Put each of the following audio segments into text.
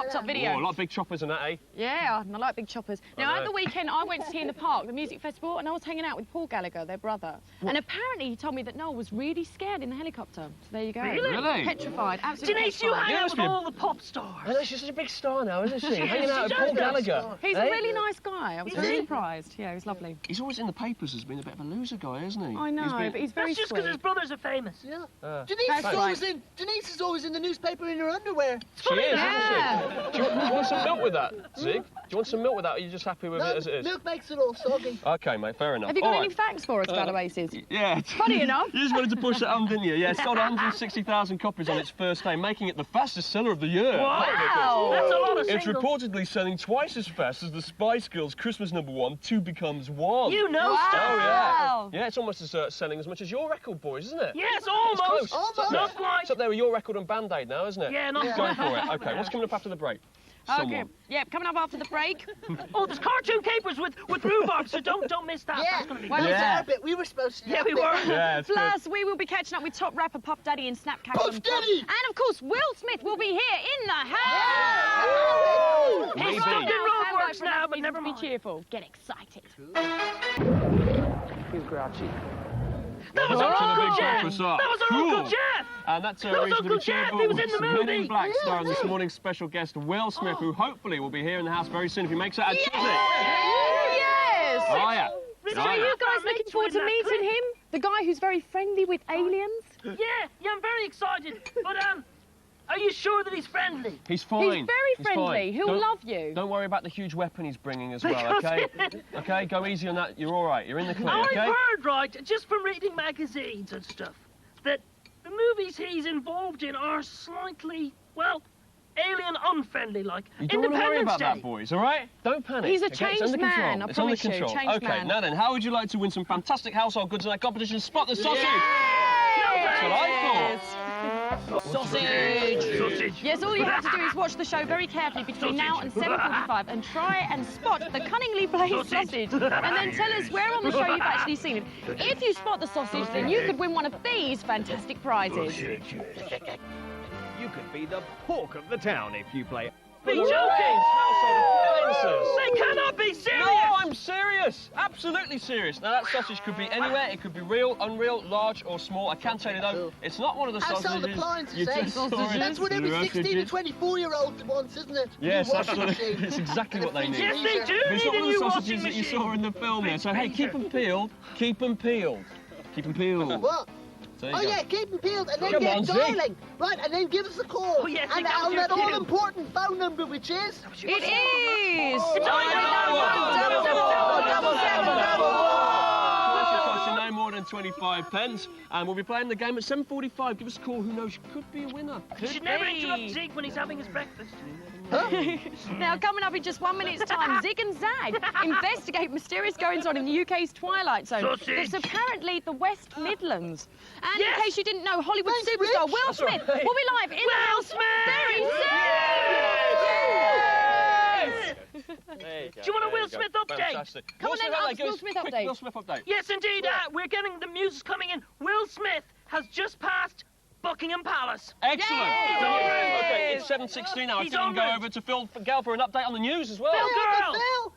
laptop video. Oh, a lot of big choppers and that, eh? Yeah, I like big choppers. Now, at the weekend, I went to see in the park, the music festival, and I was hanging out with Paul Gallagher, their brother. What? And apparently he told me that Noel was really scared in the helicopter. So there you go. Really? Petrified, absolutely Denise, petrified. you hang out with all the pop stars. I know, she's such a big star now, isn't she? Hanging out with Paul Gallagher. He's a really nice guy. I was very surprised. Yeah, he's lovely. He's always in the papers as being a bit of a loser guy, isn't he? I know, but he's very That's just because his brothers are famous. Yeah. Denise is always in the newspaper in her underwear. She is, Yeah. isn't she? Do you want some milk with that, Zig? Do you want some milk with that, or are you just happy with it as it is? Milk makes it all soggy. OK, mate, fair enough. Have you got any facts for us about Oasis? Yeah. Funny enough. You just wanted to push that on, didn't you? Yeah, it sold 160,000 copies on its first day, making it the fastest seller of the year. Wow! That's a lot of It's singles. reportedly selling twice as fast as the Spice Girls' Christmas #1, Two Becomes One. You know Wow. stuff. Oh, yeah. Wow. Yeah, it's almost as selling as much as your record, boys, isn't it? Yes, It's almost. close. It's up Not there. quite. It's up there with your record and Band-Aid now, isn't it? Yeah, not Go quite. for it. OK, what's coming up after the break? Okay. Someone. Yep, coming up after the break. Oh, there's cartoon capers with rhubarb, so don't miss that. Yeah. That's going to be Well, good. That was our bit. We were supposed to. Yeah, we were. Yeah, it's good. Plus, we will be catching up with top rapper Puff Daddy and Snapchat. Puff Daddy! And, of course, Will Smith will be here in the house! He's Maybe. stuck in roadworks For now, enough but reason never to be mind. cheerful. Get excited. He's grouchy. That was Welcome to our the Uncle Big Jeff! Breakfast Up. That was our Cool. Uncle Jeff! And that's That was reason to Uncle be Jeff, cheerful. he was in the Men in movie. Black, starring this morning's special guest, Will Smith, who hopefully will be here in the house very soon if he makes it a visit. Yes! Oh, yeah. Richard, So are you guys looking forward to that meeting clip. him? The guy who's very friendly with aliens? Yeah, I'm very excited. But, are you sure that he's friendly? He's fine. He's very friendly. fine. He'll Don't- love you. Don't worry about the huge weapon he's bringing as well, OK? OK, go easy on that. You're all right. You're in the clear, I've OK? heard, right, just from reading magazines and stuff, that the movies he's involved in are slightly, well, alien unfriendly, like You don't want to worry Independence about Day. that, boys, all right? Don't panic. He's a okay? It's changed under control. man, I It's under promise you, control. changed OK, man. now then, how would you like to win some fantastic household goods in our competition? Spot the sausage! That's what I thought. Sausage! Yes, all you have to do is watch the show very carefully between now and 7:45 and try and spot the cunningly placed sausage. And then tell us where on the show you've actually seen it. If you spot the sausage, then you could win one of these fantastic prizes. You could be the pork of the town if you play. Be joking! Household appliances. They cannot be serious! No, I'm serious. Absolutely serious. Now, that sausage could be anywhere. It could be real, unreal, large or small. I can tell you, though, it's not one of the Household sausages appliances, you eh? just saw in That's what every 16 sausages. and 24-year-old wants, isn't it? Yes, New washing absolutely. machine. It's exactly what they need. Yes, they do It's need not a one of the new sausages washing that you machine. saw in the film there. So, hey, keep them peeled. Keep them peeled. Keep them peeled. What? There you Oh, go. yeah, keep them peeled and then Come get on, Zig. dialing. Right, and then give us a call. Oh, yeah, Zig, and that was on your that cue. all-important phone number, which is... It is! Cost you no more than 25 pence, and we'll be playing the game at 7:45. Give us a call. Who knows? You could be a winner. You should never interrupt Zeke when he's having his breakfast. Now, coming up in just 1 minute's time, Zig and Zag investigate mysterious goings-on in the UK's Twilight Zone. Sausage. It's apparently the West Midlands. And Yes. in case you didn't know, Hollywood Thanks, superstar Rich. Will Smith will be live in the house very soon! Do you want a Will Smith update? Fantastic. Come on then, update. Will Give us Smith a quick update. Will Smith update. Yes, indeed. We're getting the music's coming in. Will Smith has just passed Buckingham Palace. Excellent. Yay! Phil, okay, it's 7:16 now. I He's think we can go en route. over to Phil Gal for an update on the news as well. Phil Girl! Phil!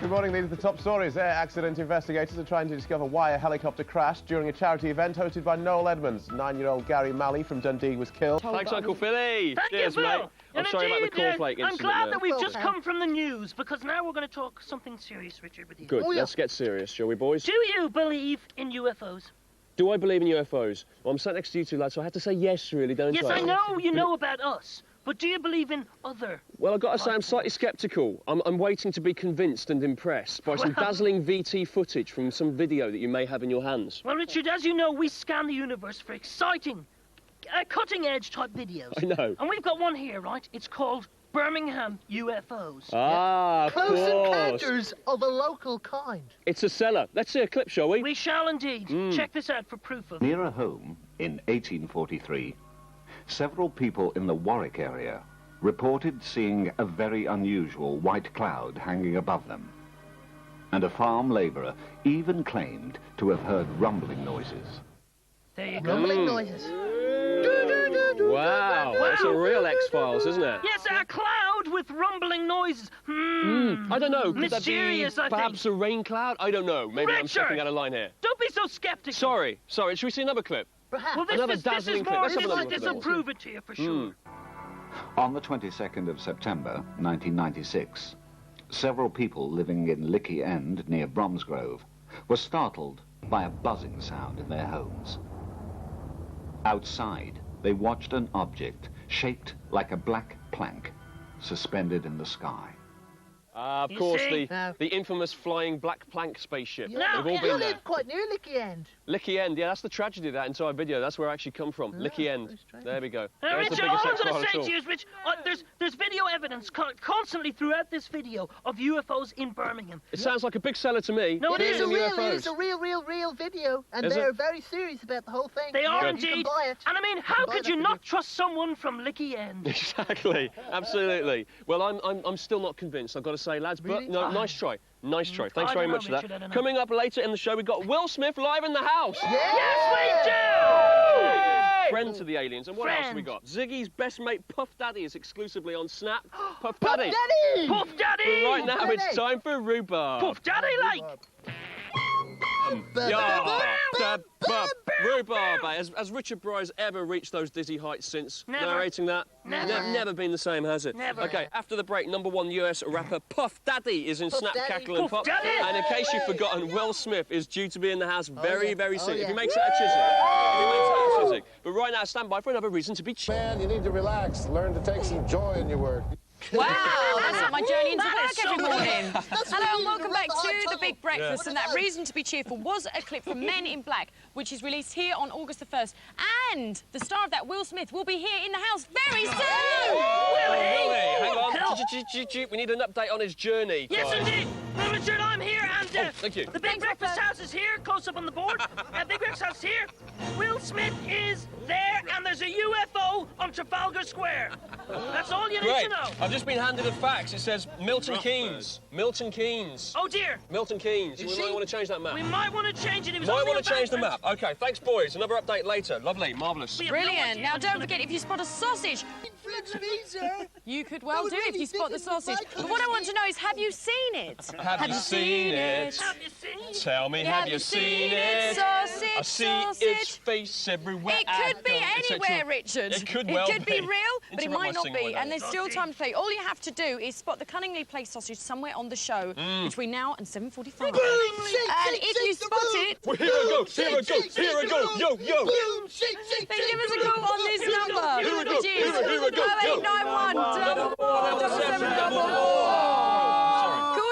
Good morning. These are the top stories. Air accident investigators are trying to discover why a helicopter crashed during a charity event hosted by Noel Edmonds. 9-year-old Gary Malley from Dundee was killed. Thanks, Uncle Philly. Thank Cheers, you, Phil. mate. I'm sorry about the indeed, cornflake I'm incident glad there. that we've Well, just come from the news, because now we're going to talk something serious, Richard, with you. Good. Oh, yeah. Let's get serious, shall we, boys? Do you believe in UFOs? Do I believe in UFOs? Well, I'm sat next to you two lads, so I have to say yes, really, don't Yes, I? I know you know about us, but do you believe in other? Well, I've got to say I'm slightly sceptical. I'm waiting to be convinced and impressed by some dazzling VT footage from some video that you may have in your hands. Well, Richard, as you know, we scan the universe for exciting, cutting-edge type videos. I know. And we've got one here, right? It's called Birmingham UFOs. Ah, of Close course. encounters of a local kind. It's a seller. Let's see a clip, shall we? We shall indeed. Check this out for proof of it. Near a home in 1843, several people in the Warwick area reported seeing a very unusual white cloud hanging above them. And a farm labourer even claimed to have heard rumbling noises. There you go. Rumbling noises. Wow, that's a real X-Files, isn't it? Yes, a cloud with rumbling noises. I don't know. Could Mysterious, that be I think. perhaps a rain cloud? I don't know. Maybe I'm Richard! stepping out of line here. Don't be so skeptical. Sorry. Should we see another clip? Perhaps. Well, Another this dazzling is clip. more Let's have another this one. will prove it to you for sure. On the 22nd of September, 1996, several people living in Licky End near Bromsgrove were startled by a buzzing sound in their homes. Outside, they watched an object shaped like a black plank suspended in the sky. Of You course, see? the infamous flying black plank spaceship. Yeah, No, We've all you been there. live quite near Licky End. Licky End, yeah, that's the tragedy of that entire video. That's where I actually come from. Licky End. very strange. There we go. Now, There's the Richard, all biggest I'm X-File going to at say all. to you is, Rich, there's video evidence constantly throughout this video of UFOs in Birmingham. It sounds like a big seller to me. No, it is Seeing It is UFOs. a real video, and Is they're it? very serious about the whole thing. They are You indeed. can buy it. And I mean, how buy could that you video. not trust someone from Licky End? Exactly, absolutely. Well, I'm still not convinced, I've got to say, lads, Really? but no, nice try. Nice try. Thanks I very don't know, much for that. Richard, I don't know. Coming up later in the show, we've got Will Smith live in the house. Yes, we do! Friend to the aliens. And what else have we got? Ziggy's best mate Puff Daddy is exclusively on Snap. Puff Daddy. Daddy! Puff Daddy! Right now, Daddy. it's time for rhubarb. Puff Daddy, like! Rhubarb. Has Richard Bryce ever reached those dizzy heights since Never. narrating that? Never. Never been the same, has it? Never. Okay, after the break, #1 US rapper Puff Daddy is in Puff Snap, Daddy. Cackle and Puff Pop. Daddy. And in case you've forgotten, Will Smith is due to be in the house very, yeah. very soon. Oh, If he yeah. makes that a Chiswick. If he makes that a Chiswick. But right now, stand by for another reason to be chill. Man, you need to relax. Learn to take some joy in your work. Wow, that's like my journey into That work is so every morning. That's Hello really and welcome back the to high The Big tunnel. Breakfast. Yeah. And that reason to be cheerful was a clip from Men in Black, which is released here on August the 1st. And the star of that, Will Smith, will be here in the house very soon. Hang on. Hello. We need an update on his journey. Yes, guys. indeed. Well, Richard, I'm here, and thank you. the Big Breakfast House is here, close up on the board. Big Breakfast House is here. Will Smith is there, and there's a UFO on Trafalgar Square. That's all you need Great. to know. I've just been handed the facts. It says Milton Keynes. Milton Keynes. Oh dear, Milton Keynes. We Is might she? want to change that map. we might want to change it. It was Might only want to a change the background. map. Okay, thanks, boys. Another update later. Lovely, marvellous. We have no Brilliant. idea Now, what's don't gonna forget, be. if you spot a sausage, Flips me, sir. you could well would do if really you spot the think it was sausage. my But what I want to know is, have you seen it? Have you seen it? Have you seen? Tell me, have you seen it? Sausage, I see sausage. its face everywhere. It I could be go. It's anywhere, actual- Richard. It could well be real, but it Interrupt might my not singing be. like And that. there's still time to play. All you have to do is spot the cunningly placed sausage somewhere on the show between now and 7:45. Boom, And if you spot it, Well, here I go, here I go, here I go, yo, yo. Boom, shake, shake, then give us a call on this number, Here we go, which is here we go, yo. 0891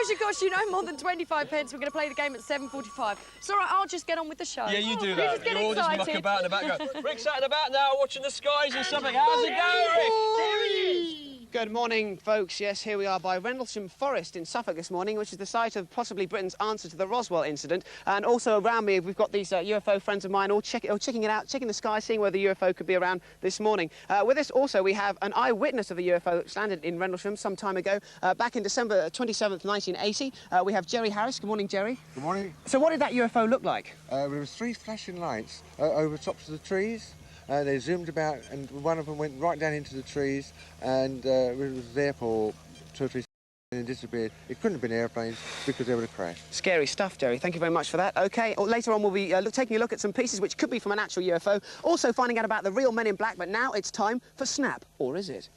Of course, you know more than 25 pence. We're going to play the game at 7:45. It's all right, I'll just get on with the show. Yeah, you do You that. just get You all just muck excited. about in the background. Rick's out and about now, watching the skies and something. How's it going, Rick? There he is. Good morning, folks. Yes, here we are by Rendlesham Forest in Suffolk this morning, which is the site of possibly Britain's answer to the Roswell incident. And also around me, we've got these UFO friends of mine all checking it out, checking the sky, seeing whether the UFO could be around this morning. With us also, we have an eyewitness of a UFO which landed in Rendlesham some time ago, back in December 27th, 1980. We have Jerry Harris. Good morning, Jerry. Good morning. So what did that UFO look like? There was 3 flashing lights over tops of the trees. They zoomed about, and one of them went right down into the trees, and it was there for 2 or 3 seconds and disappeared. It couldn't have been airplanes because they would have crashed. Scary stuff, Jerry. Thank you very much for that. OK, later on we'll be taking a look at some pieces which could be from an actual UFO, also finding out about the real Men in Black, but now it's time for Snap, or is it?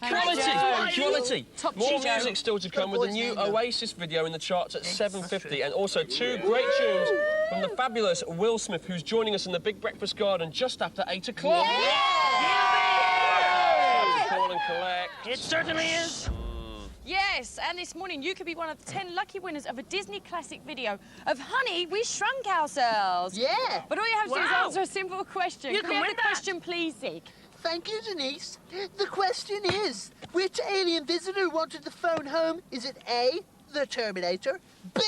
Quality. Top More Chico. music still to come with a new Oasis video in the charts at 7:50, and also 2 great tunes from the fabulous Will Smith, who's joining us in the Big Breakfast Garden just after 8 o'clock. Call and collect. It certainly is. Yes, and this morning you could be one of the 10 lucky winners of a Disney classic video of Honey, We Shrunk Ourselves. Yeah. But all you have to do is Wow. answer a simple question. You Can can we have win the that. question, please, Zeke? Thank you, Denise. The question is, which alien visitor wanted the phone home? Is it A, the Terminator, B,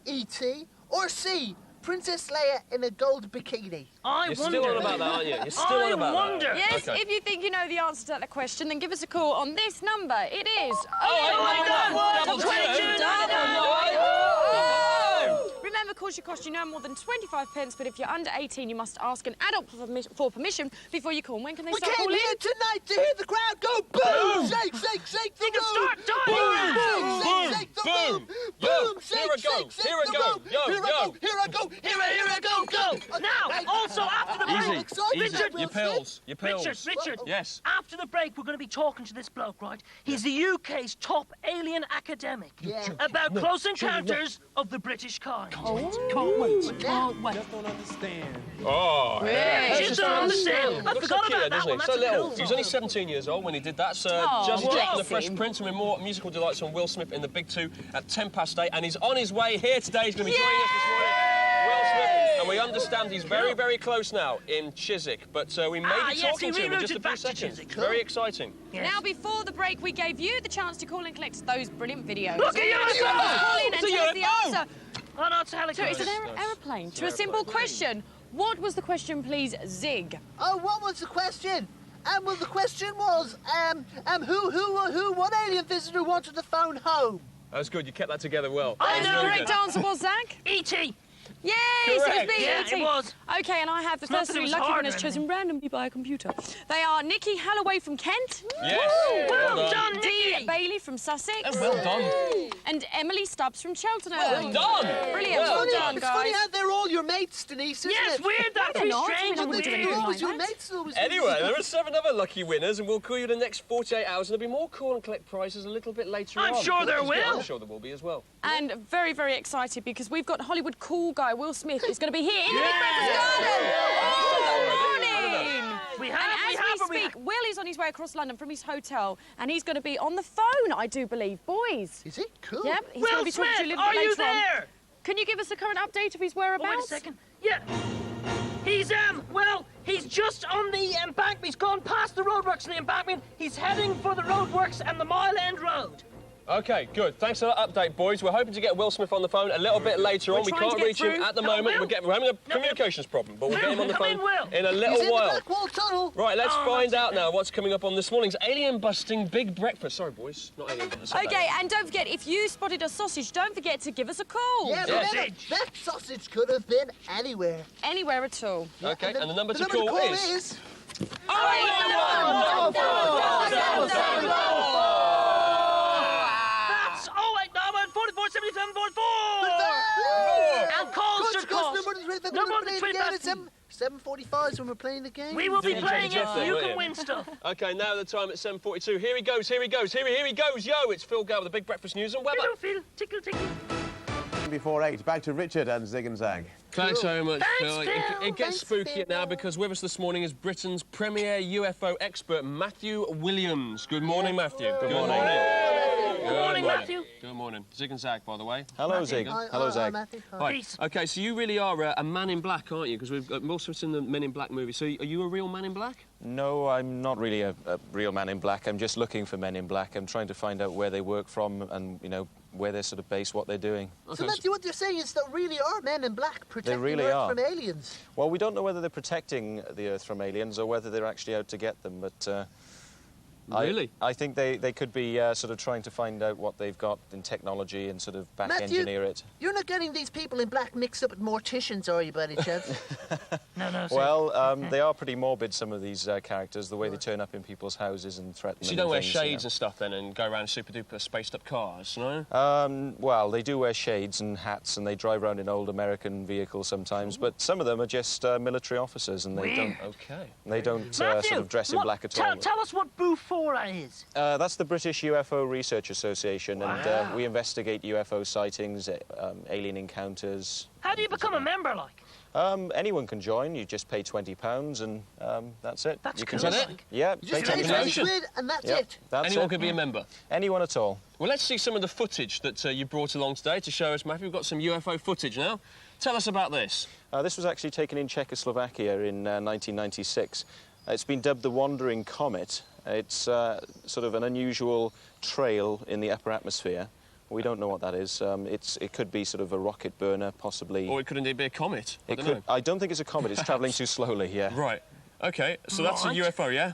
E.T., or C, Princess Leia in a gold bikini? I You're wonder. still on about that, aren't you? You're still on about wonder. that. Yes, Okay. if you think you know the answer to that question, then give us a call on this number. It is... Oh my God! Double 22. two. Double Double nine. nine. Remember, call Samples should cost you no more than 25 pence, but if you're under 18, you must ask an adult for permission before you call. When can they start calling? We came here tonight to hear the crowd go boom! Shake, shake, shake the room! You can start diving! Boom! Shake the room! Boom! Shake, shake, shake the room! Here I go! Here I go! Now, also after the break, Easy. Your pills. Richard. Yes. After the break, we're going to be talking to this bloke, right? He's the UK's top alien academic about close encounters of the British kind. Can't wait. Just don't understand. Oh, Yeah, you don't understand. I Looks forgot so cute, about that doesn't one. he? So That's a little. cool He was only 17 years old when he did that. Just bless from the Fresh him. Prince, and with more musical delights on Will Smith in the Big Two at 8:10, and he's on his way here today. He's going to be joining us this morning. Will Smith, and we understand he's very, very close now in Chiswick, but we may be talking to him in just a few seconds. Very exciting. Yes. Now, before the break, we gave you the chance to call and collect those brilliant videos. Look at you! Call in and tell us the answer. Oh, no, it's a So helicopter. it's an aeroplane. To a simple question. What was the question, please, Zig? Oh, what was the question? Well, the question was, what alien visitor wanted the phone home? That was good. You kept that together well. I know. The correct answer was Zach. E.T. Yay! So it was Correct. me, Yeah, E.T. it was. Okay, and I have the Not first that it three was lucky hard or winners anything. chosen randomly by a computer. They are Nikki Halloway from Kent. Yes. Well done, Dee Nikki. Bailey from Sussex. Well done. And Emily Stubbs from Cheltenham. Well done. Brilliant. Well done, It's funny guys. how they're all your mates, Denise, isn't Yes, it? weird. That's they're really not. strange I and mean, weird. I They're always like your that. mates. Always Anyway, there are 7 other lucky winners, and we'll call you in the next 48 hours. And there'll be more call and collect prizes a little bit later I'm on. sure there Which is good. will. I'm sure there will be as well. And very, very excited because we've got Hollywood cool guy Will Smith is going to be here in the Big Breakfast Garden all morning. We And have, as we speak, Will is on his way across London from his hotel, and he's going to be on the phone, I do believe, boys. Is he? Cool. Yep, he's going to Will be talking to you a Smith, little are bit you later on. there? Can you give us a current update of his Oh, whereabouts? wait a second. Yeah. He's, well, he's just on the embankment. He's gone past the roadworks and the embankment. He's heading for the roadworks and the Mile End Road. Okay, good. Thanks for that update, boys. We're hoping to get Will Smith on the phone a little bit later on. We trying to can't get reach him through. at the No, moment. Will. We're having a communications problem, but we'll get him on the Come phone in, Will. in a He's little in the while. Blackwall Tunnel. Right, let's Oh, find that's out now what's coming up on this morning's alien busting big breakfast. Sorry, boys, not alien busting. Okay, and don't forget, if you spotted a sausage, don't forget to give us a call. Yeah, Yes. remember, that sausage could have been anywhere. Anywhere at all. Okay, and the number to The number call to call is... is... That's 089 44 77 44. And calls should cost. No more than 20 again. past. It's 7:45 when we're playing the game. We will be Didn't playing check it. the Jeff You thing, can will win stuff. Okay, now the time at 7:42. Here he goes, here he goes, here he goes. Yo, it's Phil Gale with the Big Breakfast News and weather. Hello, Phil. Tickle, tickle. Before 8, back to Richard and Zig and Zag. Thanks very much, Thanks, Phil. Phil. It gets Thanks, spookier now Phil. because with us this morning is Britain's premier UFO expert, Matthew Williams. Good morning, Matthew. Good morning. Good morning, Matthew. Good morning. Zig and Zag, by the way. Hello, Zig. Hello, Zag. Matthew. Hi. Right. Peace. Okay, so you really are a man in black, aren't you? Because we've also seen the Men in Black movie. So are you a real man in black? No, I'm not really a real man in black. I'm just looking for men in black. I'm trying to find out where they work from and, you know, where they're sort of based, what they're doing. So, Matthew, what you're saying is there really are men in black protecting really Earth are. from aliens. Well, we don't know whether they're protecting the Earth from aliens or whether they're actually out to get them, but... Really? I think they could be sort of trying to find out what they've got in technology and sort of back-engineer it. You're not getting these people in black mixed up with morticians, are you, by any chance? No, sir. Well, they are pretty morbid, some of these characters, the way they turn up in people's houses and threaten So them you don't and wear things, shades and stuff then and go around super-duper spaced-up cars, no? Well, they do wear shades and hats and they drive around in old American vehicles sometimes, but some of them are just military officers and they don't... Okay. They don't Matthew, sort of dress in black at all. Tell us what Bufora is. That's the British UFO Research Association, and we investigate UFO sightings, alien encounters. How do you become a member, like? Anyone can join. You just pay £20, and that's it. That's you can cool. just, Is that it? Yeah, You just pay £20. 20 quid and that's Yep, it. that's Anyone it. could be a member. Anyone at all. Well, let's see some of the footage that you brought along today to show us, Matthew. We've got some UFO footage now. Tell us about this. This was actually taken in Czechoslovakia in 1996. It's been dubbed the Wandering Comet. It's sort of an unusual trail in the upper atmosphere. We don't know what that is. It could be sort of a rocket burner, possibly. Or it could indeed be a comet. I don't think it's a comet. It's travelling too slowly, yeah. Right. OK, so that's a Right. UFO, yeah?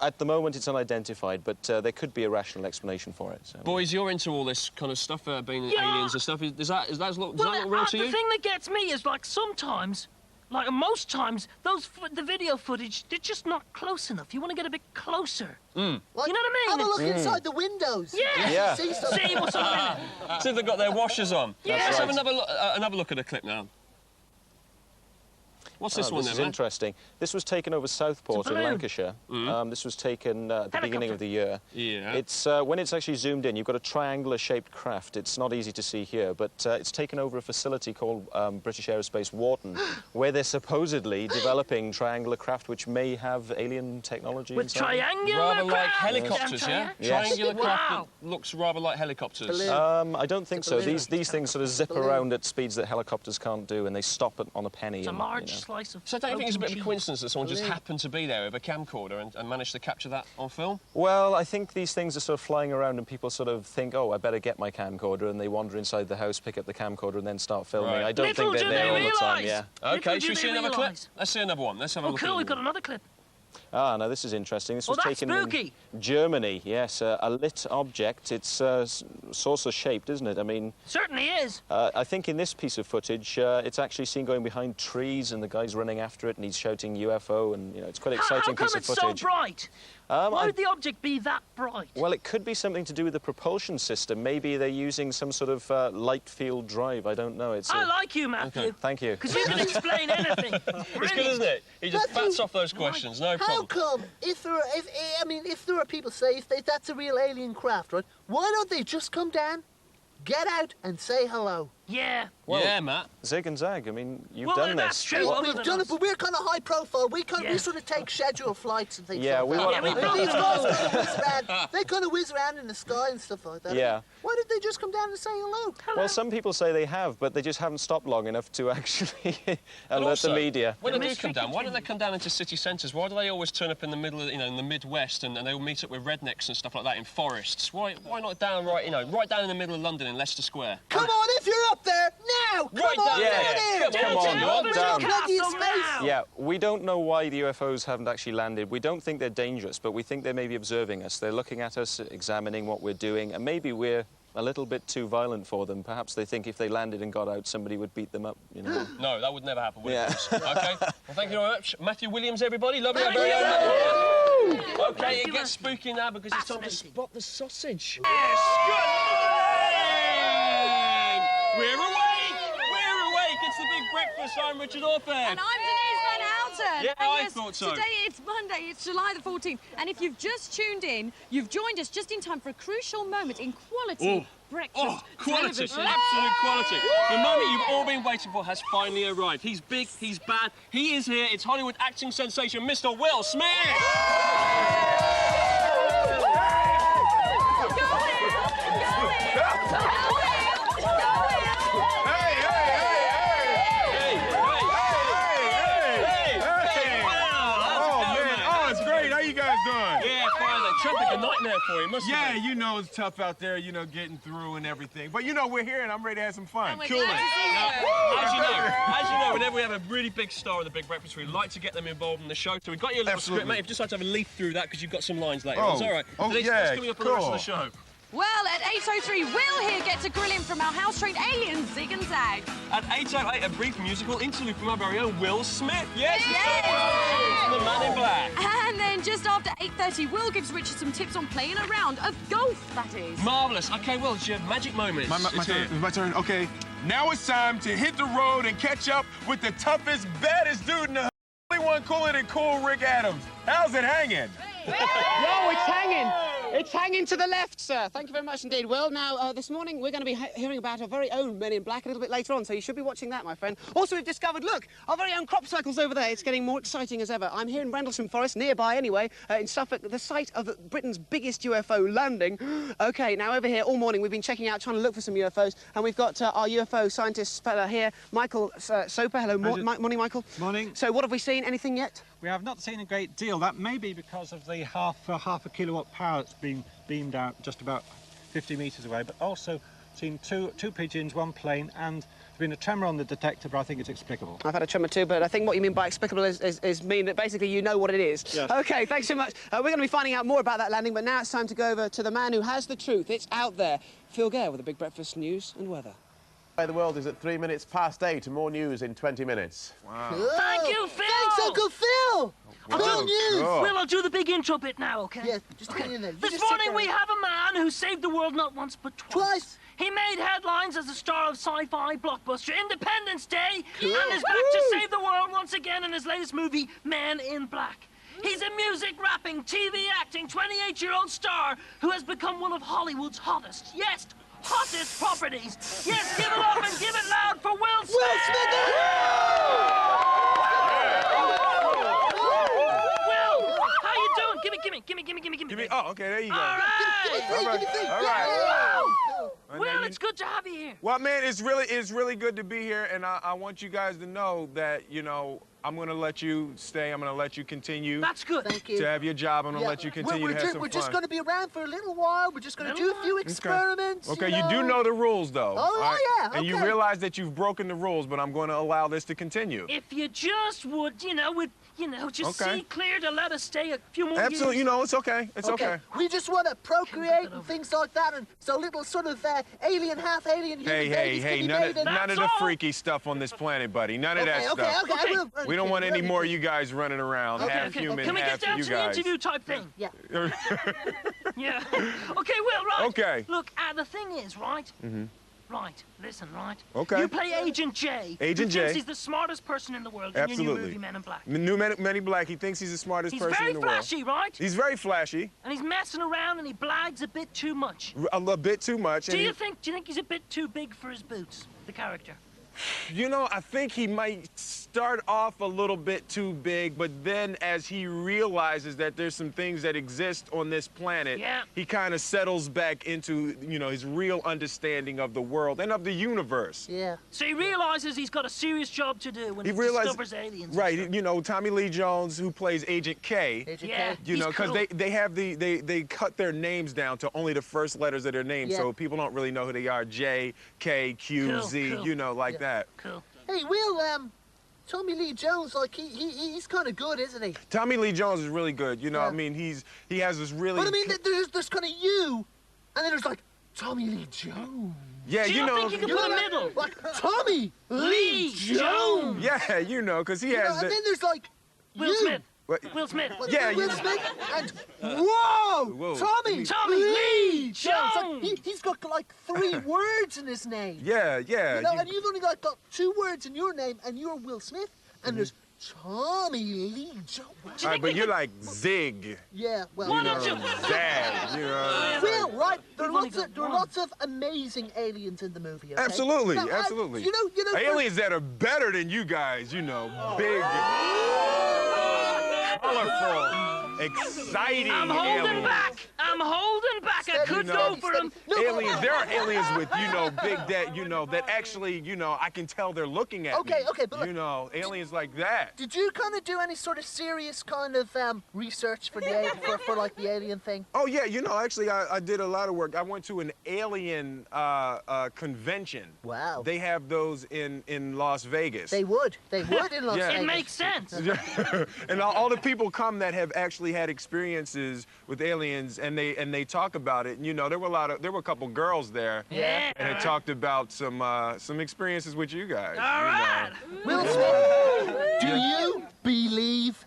At the moment, it's unidentified, but there could be a rational explanation for it. So. Boys, you're into all this kind of stuff, being aliens and stuff. Does that look real to you? The thing that gets me is, like, sometimes, like most times, the video footage, they're just not close enough. You want to get a bit closer. Like, you know what I mean? Have a look inside the windows. Yeah. See something. See what's on it. See if they've got their washers on. Yeah. Let's have another look at a clip now. What's this one This then, is man? interesting. This was taken over Southport in Lancashire. This was taken at the beginning of the year. Yeah. It's when it's actually zoomed in, you've got a triangular-shaped craft. It's not easy to see here, but it's taken over a facility called British Aerospace Wharton, where they're supposedly developing triangular craft which may have alien technology With inside. triangular Rather craft. like helicopters, yeah? Yes. Triangular craft Wow. that looks rather like helicopters. I don't think so. These things sort of zip around at speeds that helicopters can't do, and they stop on a penny. It's a and, large slice of. So don't you think it's a bit of a coincidence that someone just happened to be there with a camcorder and managed to capture that on film? Well, I think these things are sort of flying around and people sort of think, oh, I better get my camcorder, and they wander inside the house, pick up the camcorder and then start filming. Right. I don't think they're there all the time, yeah. OK, should we see another clip? Let's see another one. Let's have a look at Cool, it. we've got another clip. Ah, no, this is interesting. This was that's taken spooky. in Germany, yes, a lit object. It's saucer-shaped, isn't it? I mean... Certainly is. I think in this piece of footage, it's actually seen going behind trees and the guy's running after it and he's shouting UFO and, you know, it's quite an exciting piece of footage. How come it's so bright? Why would the object be that bright? Well, it could be something to do with the propulsion system. Maybe they're using some sort of light field drive. I don't know. I like you, Matthew. Okay. Thank you. Because you can explain anything. It's good, isn't it? He just bats off those questions, no How problem. come, if there are people say if that's a real alien craft, right? Why don't they just come down, get out, and say hello? Yeah. Well, yeah, Matt. Zig and Zag, I mean, you've Well, done that's this. true. We've done it, but we're kind of high profile. We sort of take scheduled flights and things Yeah, like we that. want- Yeah, we brought These them guys all. kind of whiz around. They kind of whiz around in the sky and stuff like that. Yeah. Why did they just come down and say hello? Well, some people say they have, but they just haven't stopped long enough to actually alert Also, the media. When they do come down, why don't they come down into city centres? Why do they always turn up in the middle of, in the Midwest and they all meet up with rednecks and stuff like that in forests? Why not down right down in the middle of London in Leicester Square? Come on, if you're up there, now! Right Come on, down down there. here! Come on, down. Bloody space! Yeah, we don't know why the UFOs haven't actually landed. We don't think they're dangerous, but we think they may be observing us. They're looking at us, examining what we're doing, and maybe we're a little bit too violent for them. Perhaps they think if they landed and got out, somebody would beat them up, you know. No, that would never happen, would Yeah. it? OK. Well, thank you very much. Matthew Williams, everybody. Lovely. Very own. OK, it gets spooky now because it's time to spot the sausage. Yes, good morning! We're awake! We're awake! It's the Big Breakfast. I'm Richard Orford. And I'm Denise Van Houten. Yeah, and I yes, thought so. Today it's Monday, it's July the 14th. And if you've just tuned in, you've joined us just in time for a crucial moment in quality breakfast quality, television. absolute quality. The moment you've all been waiting for has finally arrived. He's big, he's bad, he is here. It's Hollywood acting sensation, Mr. Will Smith. Traffic a nightmare for you, must Yeah, you know it's tough out there, you know, getting through and everything. But you know, we're here and I'm ready to have some fun. Cool, mate. As you know, whenever we have a really big star in the Big Breakfast, we like to get them involved in the show. So we've got your little script, mate. You've just had to have a leaf through that because you've got some lines later. It's all right. Oh, What's coming up on the rest of the show? Well, at 8:03, Will here gets a grill in from our house-trained aliens, Zig and Zag. At 8:08, a brief musical interlude from our very own Will Smith. Yes, the Man in Black. And then just after 8:30, Will gives Richard some tips on playing a round of golf, that is. Marvellous. OK, Will, it's your magic moment. My turn. Okay, now it's time to hit the road and catch up with the toughest, baddest dude in the only one cooler than Cool Rick Adams. How's it hanging? Yo, it's hanging. It's hanging to the left, sir. Thank you very much indeed. Well, now, this morning we're going to be hearing about our very own Men in Black a little bit later on, so you should be watching that, my friend. Also, we've discovered, look, our very own crop cycles over there. It's getting more exciting as ever. I'm here in Rendlesham Forest, nearby anyway, in Suffolk, the site of Britain's biggest UFO landing. OK, now over here all morning we've been checking out, trying to look for some UFOs, and we've got our UFO scientist fella here, Michael Soper. Hello, morning, Michael. Morning. So what have we seen? Anything yet? We have not seen a great deal. That may be because of the half a kilowatt power that's been beamed out just about 50 metres away, but also seen two pigeons, one plane, and been a tremor on the detector, but I think it's explicable. I've had a tremor too, but I think what you mean by explicable is mean that basically you know what it is. Yes. OK, thanks so much. We're going to be finding out more about that landing, but now it's time to go over to the man who has the truth. It's out there. Phil Gare with the Big Breakfast News and Weather. The world is at 3 minutes past 8, and more news in 20 minutes. Wow. Thank you, Phil! Thanks, Uncle Phil! Good news! Well, I'll do the big intro bit now, OK? Yeah, just get in there. You This just sit morning there. we have a man who saved the world not once but twice. He made headlines as the star of sci-fi blockbuster Independence Day and is back to save the world once again in his latest movie, Men in Black. He's a music, rapping, TV acting 28-year-old star who has become one of Hollywood's hottest, yes, hottest properties. Yes, give it up and give it loud for Will Smith! Will Smith! Will, how you doing? Give me. Oh, okay, there you go. All right. All right. Will, it's good to have you here. Well, man, it's really good to be here, and I want you guys to know that, you know, I'm going to let you stay. I'm going to let you continue. That's good. Thank you. To have your job. I'm going to let you continue to have some fun. We're just going to be around for a little while. We're just going to do a few experiments. Okay, you do know the rules, though. Oh, yeah, And you okay. realize that you've broken the rules, but I'm going to allow this to continue. If you just would, just see clear to let us stay a few more Absolutely, years. you know, it's okay. It's okay. We just want to procreate and things like that, and so little sort of alien, half-alien human babies can be made. None of the freaky stuff on this planet, buddy. None of that stuff. Okay. We don't want any more of you guys running around, half human, Can we half get down you to the guys. interview type thing? Yeah. Yeah. Okay, Will, right. Okay. Look, the thing is, right? Right, listen, right? Okay. You play Agent J. Agent who thinks J. he's the smartest person in the world in your new movie, Men in Black. Men in Black, he thinks he's the smartest person in the world. He's very flashy, right? He's very flashy. And he's messing around and he blags a bit too much. A bit too much. Do you think he's a bit too big for his boots, the character? You know, I think he might start off a little bit too big, but then as he realizes that there's some things that exist on this planet, he kind of settles back into, you know, his real understanding of the world and of the universe. Yeah. So he realizes he's got a serious job to do when he discovers aliens. Right, you know, Tommy Lee Jones, who plays Agent K, you know, because they have they cut their names down to only the first letters of their name, so people don't really know who they are. J, K, Q, Z, you know, like that. Cool. Hey, Will, Tommy Lee Jones, like, he's kind of good, isn't he? Tommy Lee Jones is really good, you know, I mean, he has this really... But I mean, there's kind of you, and then there's, like, Tommy Lee Jones. Yeah, Do you know... think you can put a middle? Like, Tommy Lee Jones! Yeah, you know, because he has... And then there's, like, Will Smith. Will Smith. Yeah, Will Smith, and whoa! Tommy Lee Jones! Like, he's got, like, 3 words in his name. Yeah. You know, and you've only got 2 words in your name, and you're Will Smith, and there's Tommy Lee Jones. All right, but you're like Zig. Yeah, well... Why don't you... Zag, you know. Will, right? There are lots of amazing aliens in the movie, okay? Absolutely, now, absolutely. You know... Aliens that are better than you guys, you know. Big, colorful, exciting I'm holding aliens. back. I could go for him. Aliens, there are aliens with, you know, big that actually, you know, I can tell they're looking at me. Okay, but you know, aliens like that. Did you kind of do any sort of serious kind of research for like the alien thing? Oh yeah, you know, actually I did a lot of work. I went to an alien convention. Wow. They have those in Las Vegas. They would in Las Vegas. It makes sense. And all the people come that have actually had experiences with aliens, and they talk about it. And you know, there were a couple girls there. Yeah. And it talked about some experiences with you guys. All right. Will Smith, do you believe?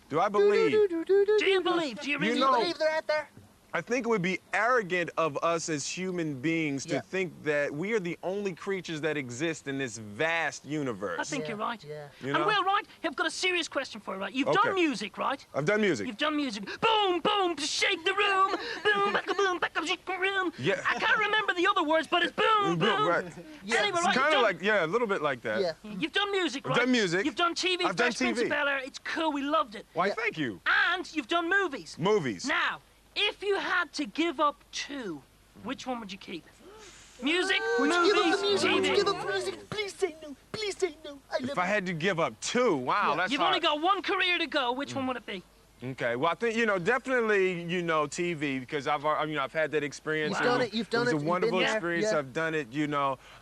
Do I believe? Do you believe? Do you really believe they're out there? I think it would be arrogant of us as human beings to think that we are the only creatures that exist in this vast universe. I think you're right. Yeah. You know? And Will, right, I've got a serious question for you, right? You've done music, right? I've done music. You've done music. Boom, boom, to shake the room. Boom, back a shake the room. Yeah. I can't remember the other words, but it's boom, boom. Right. Yeah. Anyway, It's right, kind of like, a little bit like that. Yeah. you've done music, right? I've done music. You've done TV, I've done Fresh Prince of TV. Bel-Air. It's cool, we loved it. Why, thank you. And you've done movies. Movies. Now, if you had to give up 2, which one would you keep? Music, Would you give up the music? TV. Would you give up the music? Please say no. Please say no. If I had to give up 2, wow, that's You've hard. only got 1 career to go. Which one would it be? Okay, well, I think, definitely, TV, because I've had that experience. You've done it. It was a wonderful Yeah, experience. yeah. I've done it,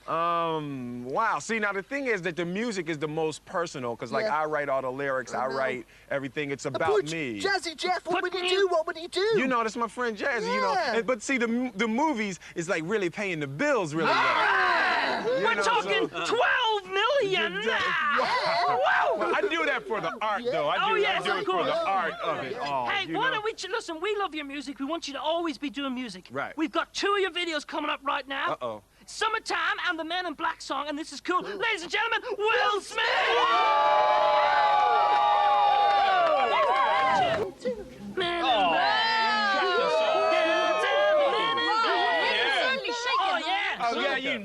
Wow. See, now the thing is that the music is the most personal, because, like, Yeah. I write all the lyrics, I write everything. It's about Poor me. Jazzy Jeff, what would he do? What would he do? That's my friend Jazzy, Yeah. But see, the movies is, like, really paying the bills really well. We're talking 12 million! Well, I do that for the art, though. I do it of for course. the art of it all. Hey, why don't we listen? We love your music. We want you to always be doing music. Right. We've got 2 of your videos coming up right now. Uh-oh. Summertime and the Men in Black song, and this is cool. Ladies and gentlemen, Will Smith! Men in Black. Oh, yeah, You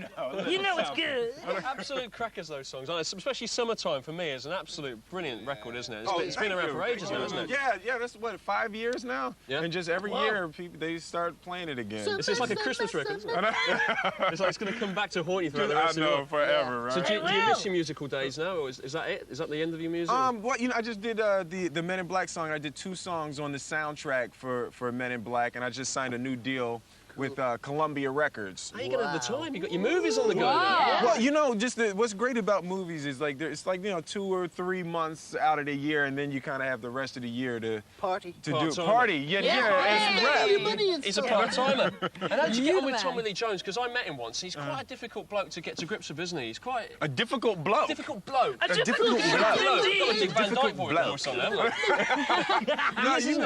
know it's good. Absolute crackers, those songs. Especially Summertime, for me, is an absolute brilliant record, isn't it? It's been around for ages now, isn't it? Yeah, that's, 5 years now? Yeah. And just every year, they start playing it again. It's just like a Christmas record, isn't it? It's like it's going to come back to haunt you throughout the rest of the year. Forever, right? So do you miss your musical days now, or is that it? Is that the end of your music? Well, I just did the Men in Black song. I did 2 songs on the soundtrack for Men in Black, and I just signed a new deal with Columbia Records. How are you going to have the time? You got your movies on the go. Well, what's great about movies is it's like 2 or 3 months out of the year, and then you kind of have the rest of the year to party. He's a part-timer. And how did you get on with Tommy Lee Jones? Because I met him once. He's quite a difficult bloke to get to grips with, isn't he? He's quite a difficult bloke. Difficult bloke. A difficult bloke. Got a Dick Van Dyke voice or something.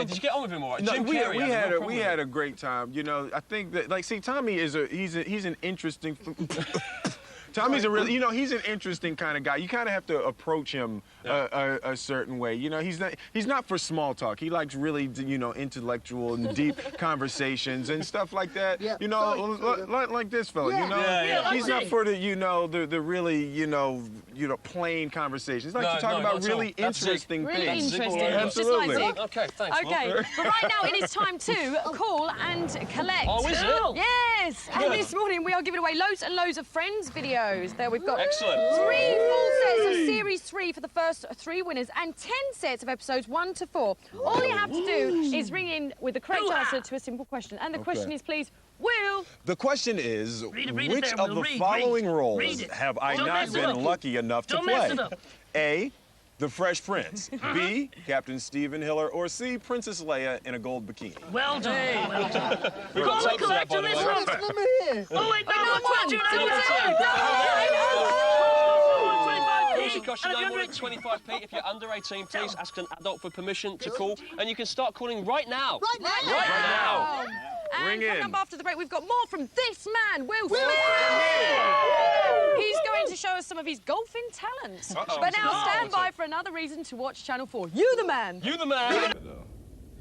Did you get on with him all right? No, we had a great time. I think that, like, see, Tommy he's an interesting. Tommy's a really, he's an interesting kind of guy. You kind of have to approach him a certain way. He's not for small talk. He likes really, intellectual and deep conversations and stuff like that. Yeah. Like this fella. He's not for the, the really, plain conversations. He likes to talk about really interesting things. Really interesting. Absolutely. Just like Okay, thanks. Okay, but right now it is time to call and collect. Oh, is it? Yes. And this morning we are giving away loads and loads of Friends videos. There we've got Excellent. 3 full sets of Series 3 for the first 3 winners and 10 sets of episodes 1 to 4. All you have to do is ring in with the correct answer to a simple question. And the question is, please, Will. The question is, Read it which there, of Will. the Read, following read. roles Read it. have I Don't not mess it been up. lucky enough to Don't play? mess it up. A, The Fresh Prince. B, Captain Stephen Hiller. Or C, Princess Leia in a gold bikini. Well done. Well done. We've got Call and tapes of that, collect by on the this way. one. Oh, wait, no, 25p. It costs you no more than 25p. If you're under 18, please ask an adult for permission to call, and you can start calling right now. Right now. Right now. And Ring coming in. up after the break, we've got more from this man, Will Smith. He's going to show us some of his golfing talents. But now stand by for another reason to watch Channel 4. You the man. You the man.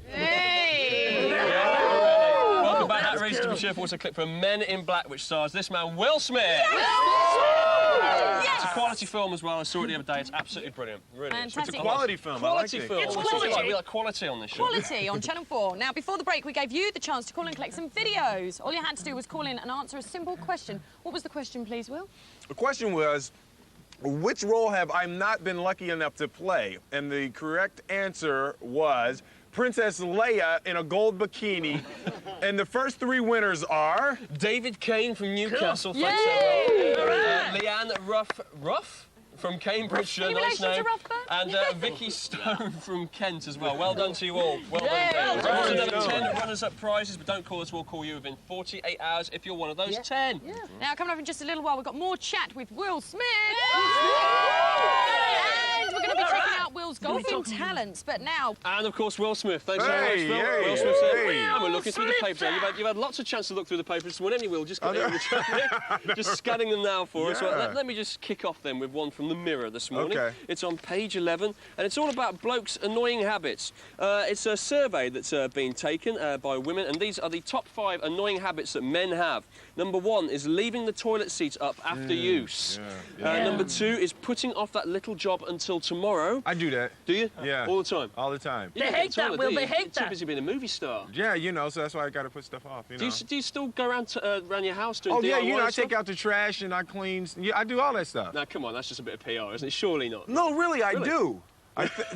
Hey. Welcome back. That reason to be cheerful was a clip from Men in Black, which stars this man, Will Smith. Yes. It's a quality film as well. I saw it the other day. It's absolutely brilliant. Really. Fantastic. It's a quality film. Quality I like film. It's That's what we quality. like quality on this show. Quality on Channel 4. Now, before the break, we gave you the chance to call and collect some videos. All you had to do was call in and answer a simple question. What was the question, please, Will? The question was, which role have I not been lucky enough to play? And the correct answer was Princess Leia in a gold bikini. And the first 3 winners are David Kane from Newcastle. Cool. Thanks, Yay! Leanne Ruff from Cambridge. Any Nice relation to name. Ruffbird? And Vicky Stone from Kent as well. Well done to you all. Well Yeah, done. well There's done. another 10 runners-up prizes, but don't call us. We'll call you within 48 hours if you're one of those 10. Yeah. Now, coming up in just a little while, we've got more chat with Will Smith. And we're going to be checking out Will's golfing talents. But now... And, of course, Will Smith. Thanks very much, Phil. Hey, Will Smith said, hey. and we're looking through the paper. You've had lots of chance to look through the papers this morning. Will, just get in the traffic. Just scanning them now for us. Well, let me just kick off then with one from the Mirror this morning. Okay. It's on page 11, and it's all about blokes' annoying habits. It's a survey that's been taken by women, and these are the top 5 annoying habits that men have. Number 1 is leaving the toilet seat up after use. Number 2 is putting off that little job until tomorrow. I do that. Do you? Yeah. All the time? All the time. You don't hate get to the that, toilet, Will, do you? they hate You're that. too busy being a movie star. Yeah, so that's why I got to put stuff off, you know. Do you still go around your house doing Oh, DIY yeah, I stuff? take out the trash and I clean. Yeah, I do all that stuff. Now, come on, that's just a bit of PR, isn't it? Surely not. No, really, I do.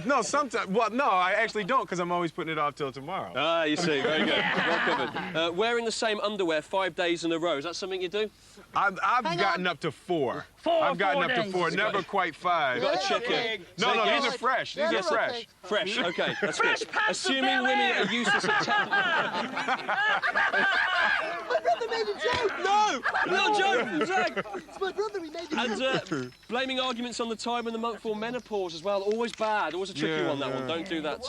No, sometimes. Well, no, I actually don't, because I'm always putting it off till tomorrow. Ah, you see, very good. Well covered. Wearing the same underwear 5 days in a row, is that something you do? I've gotten up to 4. I've gotten up to 4, never quite 5. You've got to check it. No, these are fresh. These are fresh. Fresh, okay, that's Fresh good. pants Assuming women are useless at My brother made a joke! No! Not a joke, Zach! It's my brother, he made a joke. And blaming arguments on the time and the month for menopause as well, always bad, always a tricky one, that one. Don't do that,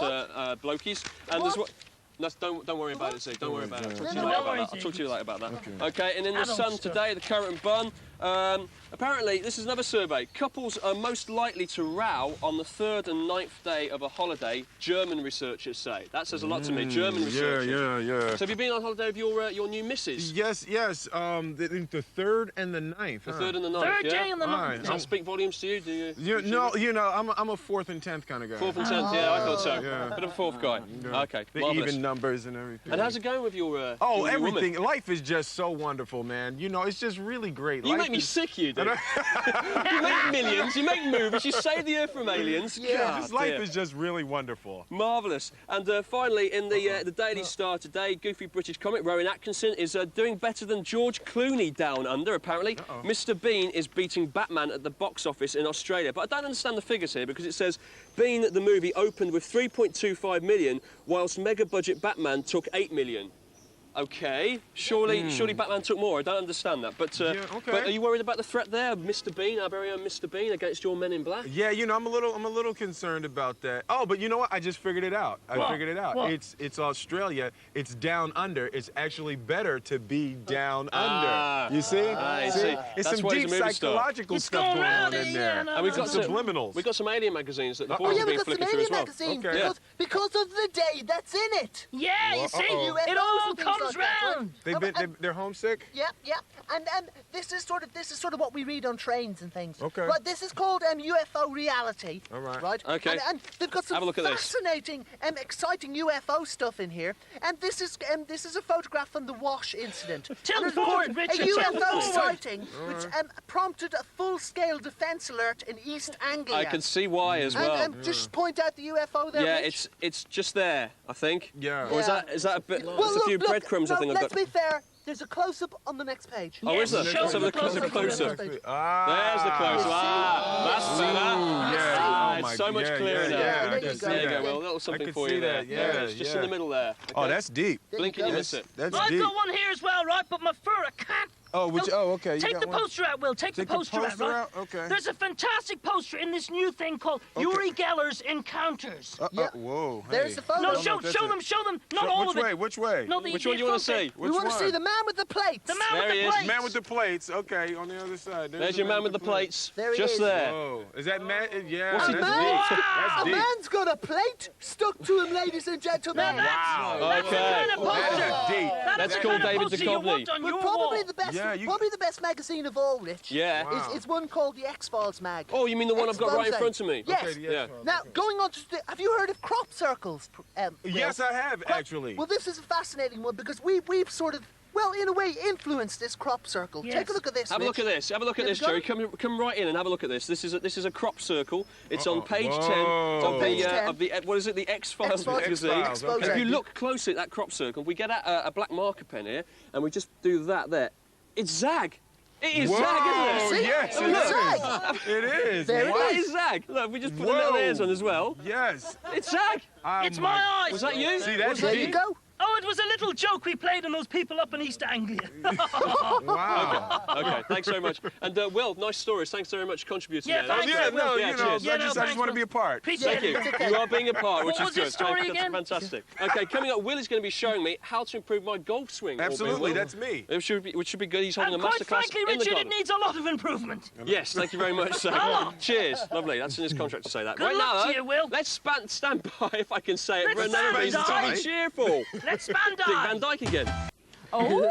blokies. And there's what... No, don't worry about it, Zeke. Don't worry about it. I'll talk to you later about that. Okay, and in the Sun today, the carrot and bun. Apparently, this is another survey. Couples are most likely to row on the 3rd and 9th day of a holiday, German researchers say. That says a lot to me, German researchers. Yeah. So have you been on holiday with your new missus? Yes. The 3rd and the 9th. The 3rd and the 9th, Third day and the 9th. Does that speak volumes to you? Do you? No, I'm a 4th and 10th kind of guy. 4th and 10th, yeah, I thought so. Yeah. Bit of a 4th guy. Yeah. Okay, the marvellous. even numbers and everything. And how's it going with your everything. woman? Life is just so wonderful, man. You know, it's just really great. You make me sick, you do. You make millions, you make movies, you save the Earth from aliens. This life is just really wonderful. Marvellous. And finally, in the Daily Star today, goofy British comic Rowan Atkinson is doing better than George Clooney down under, apparently. Mr. Bean is beating Batman at the box office in Australia. But I don't understand the figures here, because it says Bean, the movie, opened with 3.25 million, whilst mega-budget Batman took 8 million. Okay, surely Batman took more. I don't understand that. But but are you worried about the threat there, Mr. Bean, our very own Mr. Bean, against your Men in Black? Yeah, you know, I'm a little concerned about that. Oh, but you know what? I just figured it out. I figured it out. What? It's Australia. It's down under. It's actually better to be down under. You see? See? It's That's some why he's deep a movie star. psychological stuff going on in there. And we've got some subliminals. We've got some alien magazines that the Oh boys yeah, have we've been got some flicking through as alien well. magazine Okay. because of the day that's in it. Yeah, you see, Uh-oh. it all comes round. They're homesick? Yeah. And this is sort of what we read on trains and things. Okay. Right, this is called UFO reality. All right. Right. Okay. And they've got Have a some look at this. fascinating, exciting UFO stuff in here. And this is a photograph from the Wash incident. Tell And forward, a Richard, tell UFO forward. sighting which prompted a full-scale defence alert in East Anglia. I can see why as well. And just point out the UFO there. Yeah, Rich. it's just there, I think. Yeah. Or is that a bit? Well, It's a few look, breadcrumbs. no, I think I've let's got. be fair. There's a close-up on the next page. Oh, is there? Show Let's have a the closer. close-up. There's the close-up. Ah. That's better. Yeah. It's so much clearer now. Yeah, There you go. There you Yeah. go. Well, a little I something can for see you there. that. Yeah, There it is, just in the middle there. Oh, Okay. that's deep. Blink and you miss it. That's I've deep. got one here as well, right? But my fur, I can't. Okay. You Take got the one? poster out, Will. Take the poster out, right? Okay. There's a fantastic poster in this new thing called Uri Geller's Encounters. Whoa. There's hey. the photo. No, no, show that's them. Not all of it. Which way? No, the Which one do you want to front see? page. We want to one? see the man with the plates. The man There with he the is. plates. Man with the plates. Okay, on the other side. There's your man with the plates. There he Just is. there. Whoa. Is that man? Yeah, What's he that's doing? deep. That's A deep. man's got a plate stuck to him, ladies and gentlemen. That's the Okay. kind of poster. That's deep. That's Let's the call kind of David poster you Duchovny. want on But your probably wall. the best, Yeah, probably the best magazine of all, Rich. Yeah. Wow. Is one called the X-Files mag. Oh, you mean the one I've got right in front of me? Yes. Okay, Yeah. Now, going on to have you heard of crop circles? Will? Yes, I have, actually. Well, this is a fascinating one because we've sort of, well, in a way, influenced this crop circle. Yes. Take a look at this. Have a look at Rich. this. Have a look at There this, we go. Jerry. Come right in and have a look at this. This is a crop circle. It's on page 10 Whoa. of Page 10. the what is it? The X-Files X-Files. magazine. X-Files, And okay. if you look closely at that crop circle, we get a black marker pen here, and we just do that there. It's Zag. It is Whoa, Zag, isn't it? See? yes, Oh, it it's is. Zag. It is. There it Wow. That is Zag. Look, we just put the little Whoa. ears on as well. Yes. It's Zag. Oh, It's my eyes. Was that you? See, that's There you deep. go. Oh, it was a little joke we played on those people up in East Anglia. Wow. Okay, thanks very much. And Will, nice stories. Thanks very much for contributing. Yeah, there. thanks, Yeah, no, Yeah, you know, cheers. Yeah, I no, just thanks, want to be a part. Appreciate Thank you. it. You are being a part, which What is was his good. story That's again? fantastic. Okay, coming up, Will is going to be showing me how to improve my golf swing. all being Absolutely, well. that's me. Which should be good. He's holding And a quite masterclass frankly, in the Richard, it garden. needs a lot of improvement. Yes, thank you very much, sir. Cheers. Lovely. That's in his contract to say that. Good right luck now, to though, you, Will. let's stand by, if I can say it, Let's for another stand reason to by. be cheerful. Let's span Dick down. Van Dyke again. Bam.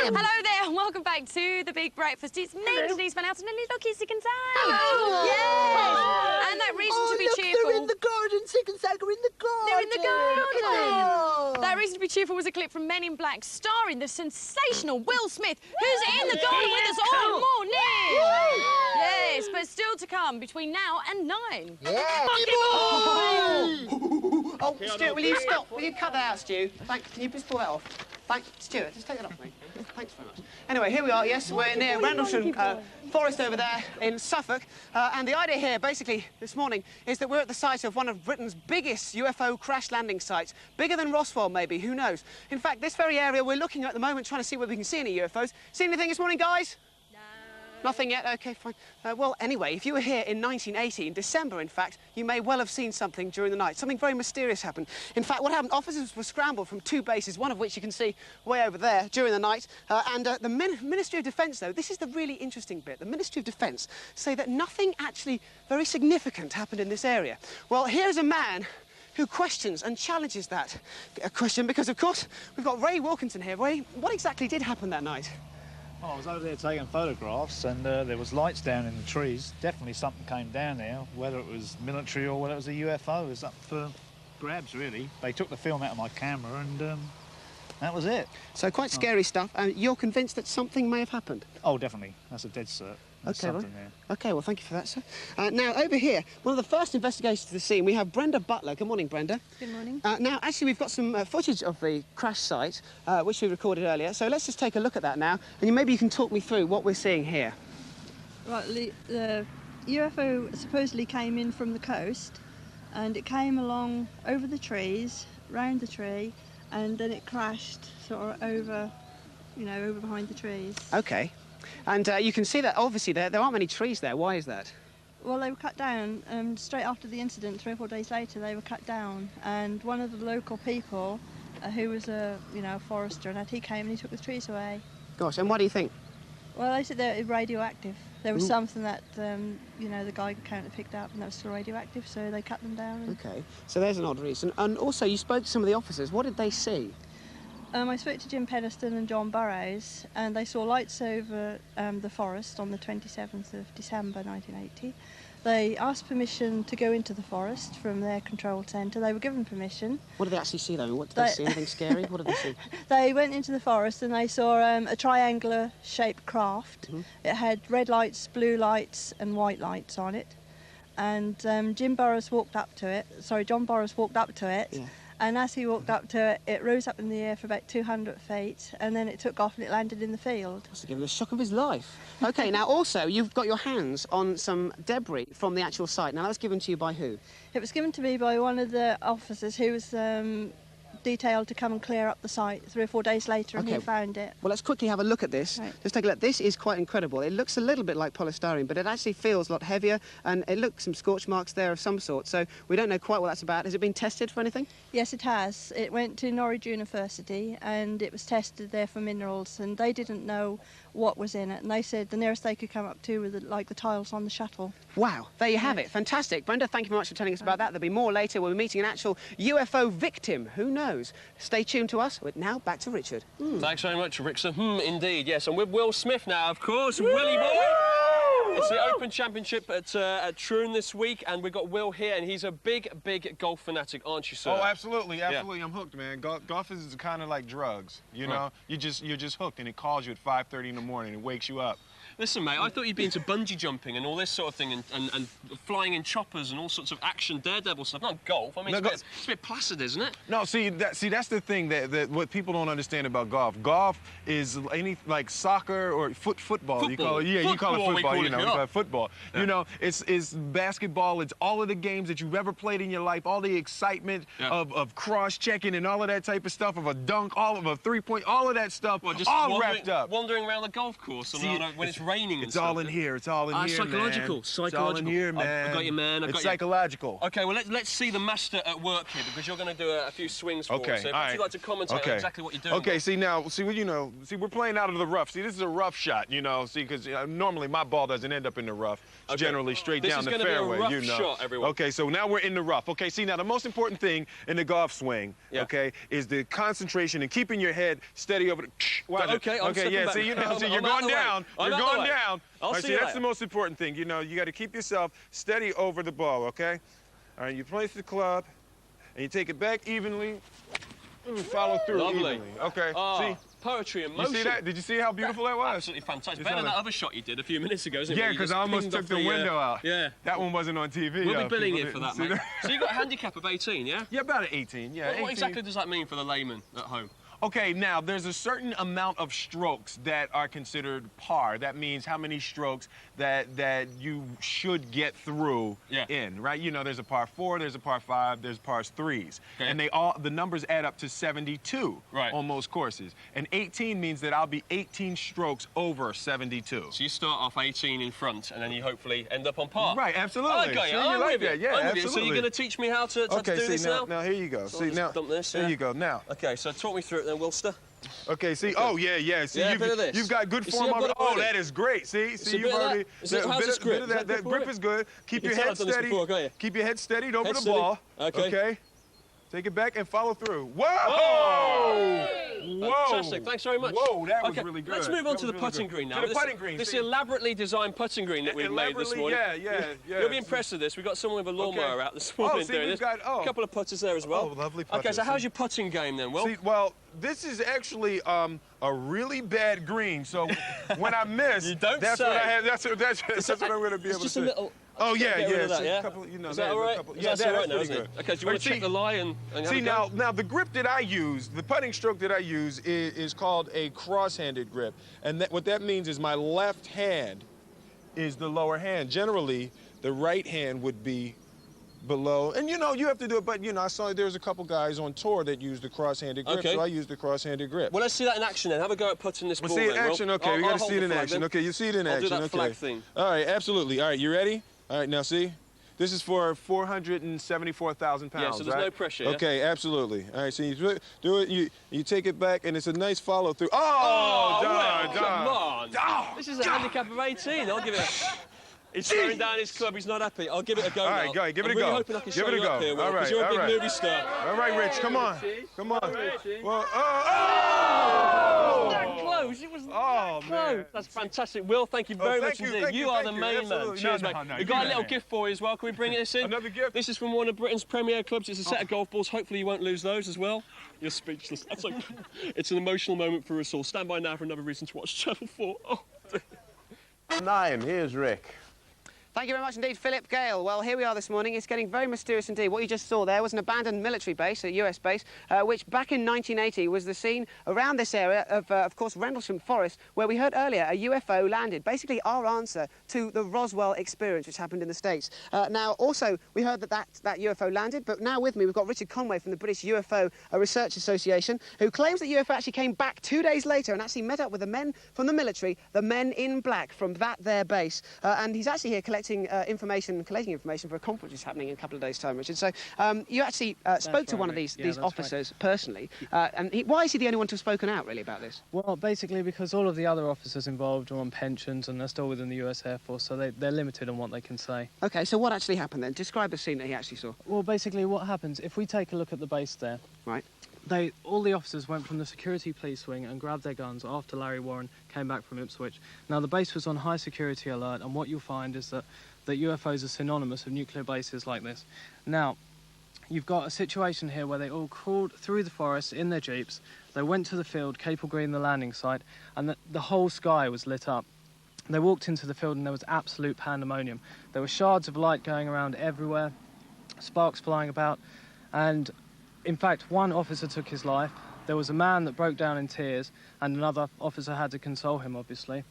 Hello there, welcome back to the Big Breakfast. It's me, Denise Van Houten, and little Kissy can say. Hello. Yes. And that reason Oh, to be look, cheerful. they're in the garden. Sig and Sag are in the garden. They're in the garden. Oh. That reason to be cheerful was a clip from Men in Black starring the sensational Will Smith, who's in the garden with us all morning. Yes, but still to to come between now and 9. Yeah! Oh, Stuart, will you stop? Will you cut that out, Stu? Thanks. Can you just pull that off? Thanks, Stuart. Just take that off, mate. Thanks very much. Anyway, here we are. Yes, we're near Rendlesham Forest over there in Suffolk. And the idea here, basically, this morning, is that we're at the site of one of Britain's biggest UFO crash landing sites. Bigger than Roswell, maybe. Who knows? In fact, this very area we're looking at the moment, trying to see whether we can see any UFOs. See anything this morning, guys? Nothing yet? OK, fine. Well, anyway, if you were here in 1980, in December, in fact, you may well have seen something during the night. Something very mysterious happened. In fact, what happened, officers were scrambled from 2 bases, one of which you can see way over there during the night. The Ministry of Defence, though, this is the really interesting bit. The Ministry of Defence say that nothing actually very significant happened in this area. Well, here's a man who questions and challenges that question because, of course, we've got Ray Wilkinson here. Ray, what exactly did happen that night? Well, I was over there taking photographs and there was lights down in the trees. Definitely something came down there, whether it was military or whether it was a UFO. It was up for grabs, really. They took the film out of my camera and that was it. So quite scary stuff. You're convinced that something may have happened? Oh, definitely. That's a dead cert. There's something there. OK, well, thank you for that, sir. Now, over here, one of the first investigators to the scene, we have Brenda Butler. Good morning, Brenda. Good morning. Now, actually, we've got some footage of the crash site, which we recorded earlier. So let's just take a look at that now, and maybe you can talk me through what we're seeing here. Right, the UFO supposedly came in from the coast, and it came along over the trees, round the tree, and then it crashed sort of over, over behind the trees. OK. And you can see that, obviously, there aren't many trees there. Why is that? Well, they were cut down straight after the incident. 3 or 4 days later, they were cut down. And one of the local people, who was a forester, and he came and he took the trees away. Gosh, and what do you think? Well, they said they're radioactive. There was something that, the Geiger counter picked up, and that was still radioactive, so they cut them down. OK, so there's an odd reason. And also, you spoke to some of the officers. What did they see? I spoke to Jim Peniston and John Burrows, and they saw lights over the forest on the 27th of December 1980. They asked permission to go into the forest from their control centre. They were given permission. What did they actually see, though? What did they see? Anything scary? What did they see? They went into the forest and they saw a triangular-shaped craft. Mm-hmm. It had red lights, blue lights and white lights on it. And John Burrows walked up to it. Yeah. And as he walked up to it, it rose up in the air for about 200 feet, and then it took off and it landed in the field. Must have given him the shock of his life. OK, now also, you've got your hands on some debris from the actual site. Now, that was given to you by who? It was given to me by one of the officers who was detailed to come and clear up the site 3 or 4 days later, and he found it. Well, let's quickly have a look at this. Right. Just take a look. This is quite incredible. It looks a little bit like polystyrene, but it actually feels a lot heavier, and it looks some scorch marks there of some sort, so we don't know quite what that's about. Has it been tested for anything? Yes, it has. It went to Norwich University, and it was tested there for minerals, and they didn't know what was in it, and they said the nearest they could come up to were the tiles on the shuttle. Wow, there you have it. Fantastic. Brenda, thank you very much for telling us about that. There'll be more later. We'll be meeting an actual UFO victim. Who knows? Stay tuned to us. Now back to Richard. Thanks very much, Rickson. Indeed, yes. And with Will Smith now, of course. Willie boy! It's the Open Championship at Troon this week, and we've got Will here, and he's a big, big golf fanatic, aren't you, sir? Oh, absolutely, absolutely. Yeah. I'm hooked, man. Golf is kind of like drugs, you know? You're just hooked, and it calls you at 5:30 in the morning. It wakes you up. Listen, mate, I thought you'd be into bungee jumping and all this sort of thing, and flying in choppers and all sorts of action daredevil stuff. Not golf. I mean, it's a bit placid, isn't it? No, see, that's the thing that what people don't understand about golf. Golf is like soccer or football. You call it, you call it football. We call it football. Yeah. You know, it's basketball. It's all of the games that you've ever played in your life. All the excitement of cross-checking and all of that type of stuff, of a dunk, all of a three-point, all of that stuff, all wrapped up. Wandering around the golf course when it's raining and it's all in here. It's all in here, psychological. man. Psychological. It's all in here, man. I got you, man. It's psychological. Okay, well, let's see the master at work here, because you're going to do a few swings for us. So would you like to commentate on exactly what you're doing? Okay, we're playing out of the rough. See, this is a rough shot, you know, because normally my ball doesn't end up in the rough. It's generally straight down the fairway, be a rough shot, everyone. Okay, so now we're in the rough. Okay, see, now the most important thing in the golf swing, okay, is the concentration and keeping your head steady over the... Okay, yeah, see, you're going down. You're going down. See, that's the most important thing. You know, you got to keep yourself steady over the ball, okay? All right, you place the club, and you take it back evenly, and follow through evenly. Okay, see? Poetry in You motion. see that? Did you see how beautiful that was? Absolutely fantastic. Better than that other shot you did a few minutes ago, isn't it? Yeah, because I almost took the window out. Yeah. That one wasn't on TV. We'll be billing you for that, mate. So you got a handicap of 18, yeah? Yeah, about an 18, yeah. What exactly does that mean for the layman at home? Okay, now there's a certain amount of strokes that are considered par. That means how many strokes that you should get through in, right? You know, there's a par 4, there's a par 5, there's pars 3s. Okay. And the numbers add up to 72 on most courses. And 18 means that I'll be 18 strokes over 72. So you start off 18 in front and then you hopefully end up on par. Right, absolutely. Okay, so I'm like with that. you. Yeah, I'm with you. absolutely. So you're going to teach me how to do this now? Now here you go. So see, now, dump this, there you go. Now. Okay, so talk me through it then, Wilster. Okay, see, oh yeah. See, you've got good form of it. Oh, that is great. See, you've already. How's this grip? That grip is good. Keep your head steady. Keep your head steadied over the ball. Okay. Take it back and follow through. Whoa! Fantastic. Thanks very much. Whoa, that was really good. Let's move on to the putting green now. To the putting green. This elaborately designed putting green that we've made this morning. Yeah. You'll be impressed with this. We've got someone with a lawnmower out this morning doing this. A couple of putters there as well. Oh, lovely putters. Okay, so how's your putting game then, Will? See, well, this is actually a really bad green. So when I miss, that's what I have. That's what I'm going to be able to say. Just a little. Oh yeah. A couple, you know, is that all right? That's all right now, isn't it? Okay, do you want to check the lie and see now the grip that I use, the putting stroke that I use is called a cross-handed grip, and what that means is my left hand is the lower hand. Generally, the right hand would be below, and you know you have to do it. But you know, I saw there was a couple guys on tour that used the cross-handed grip, so I used the cross-handed grip. Well, let's see that in action then. Have a go at putting this ball. See it in action. Okay, we got to see it in action. Then. Okay, you see it in action. I'll do that flag thing. All right, absolutely. All right, you ready? All right, now see. This is for 474,000 pounds, yeah, so there's no pressure, yeah? Okay, absolutely. All right, so you do it, you take it back, and it's a nice follow-through. Oh, come on. This is a handicap of 18. I'll give it a... He's throwing down his club. He's not happy. I'll give it a go. All right, go. Give it a go. I'm really hoping I can show you up here, Will, all right, because you're a big movie star. All right, Rich, come on. Come on. Well, that close. It was that close. Man. That's fantastic. Will, thank you very much indeed. You are the main man. Cheers, mate. We've got a little gift for you as well. Can we bring this in? Another gift? This is from one of Britain's premier clubs. It's a set of golf balls. Hopefully you won't lose those as well. You're speechless. That's like, it's an emotional moment for us all. Stand by now for another reason to watch Channel 4. Oh. 9, here's Rick. Thank you very much indeed, Philip Gale. Well, here we are this morning. It's getting very mysterious indeed. What you just saw there was an abandoned military base, a US base, which back in 1980 was the scene around this area of course, Rendlesham Forest, where we heard earlier a UFO landed. Basically, our answer to the Roswell experience, which happened in the States. Now, also, we heard that UFO landed, but now with me, we've got Richard Conway from the British UFO Research Association, who claims that UFO actually came back 2 days later and actually met up with the men from the military, the Men in Black, from their base. And he's actually here collating information for a conference that's happening in a couple of days' time, Richard. So you actually spoke to one of these officers personally, and why is he the only one to have spoken out really about this? Well, basically because all of the other officers involved are on pensions and they're still within the US Air Force, so they're limited on what they can say. Okay, so what actually happened then? Describe the scene that he actually saw. Well, basically what happens, if we take a look at the base there, right? All the officers went from the security police wing and grabbed their guns after Larry Warren came back from Ipswich. Now, the base was on high security alert, and what you'll find is that UFOs are synonymous with nuclear bases like this. Now, you've got a situation here where they all crawled through the forest in their jeeps. They went to the field, Capel Green, the landing site, and the whole sky was lit up. They walked into the field and there was absolute pandemonium. There were shards of light going around everywhere, sparks flying about, and in fact, one officer took his life. There was a man that broke down in tears, and another officer had to console him, obviously.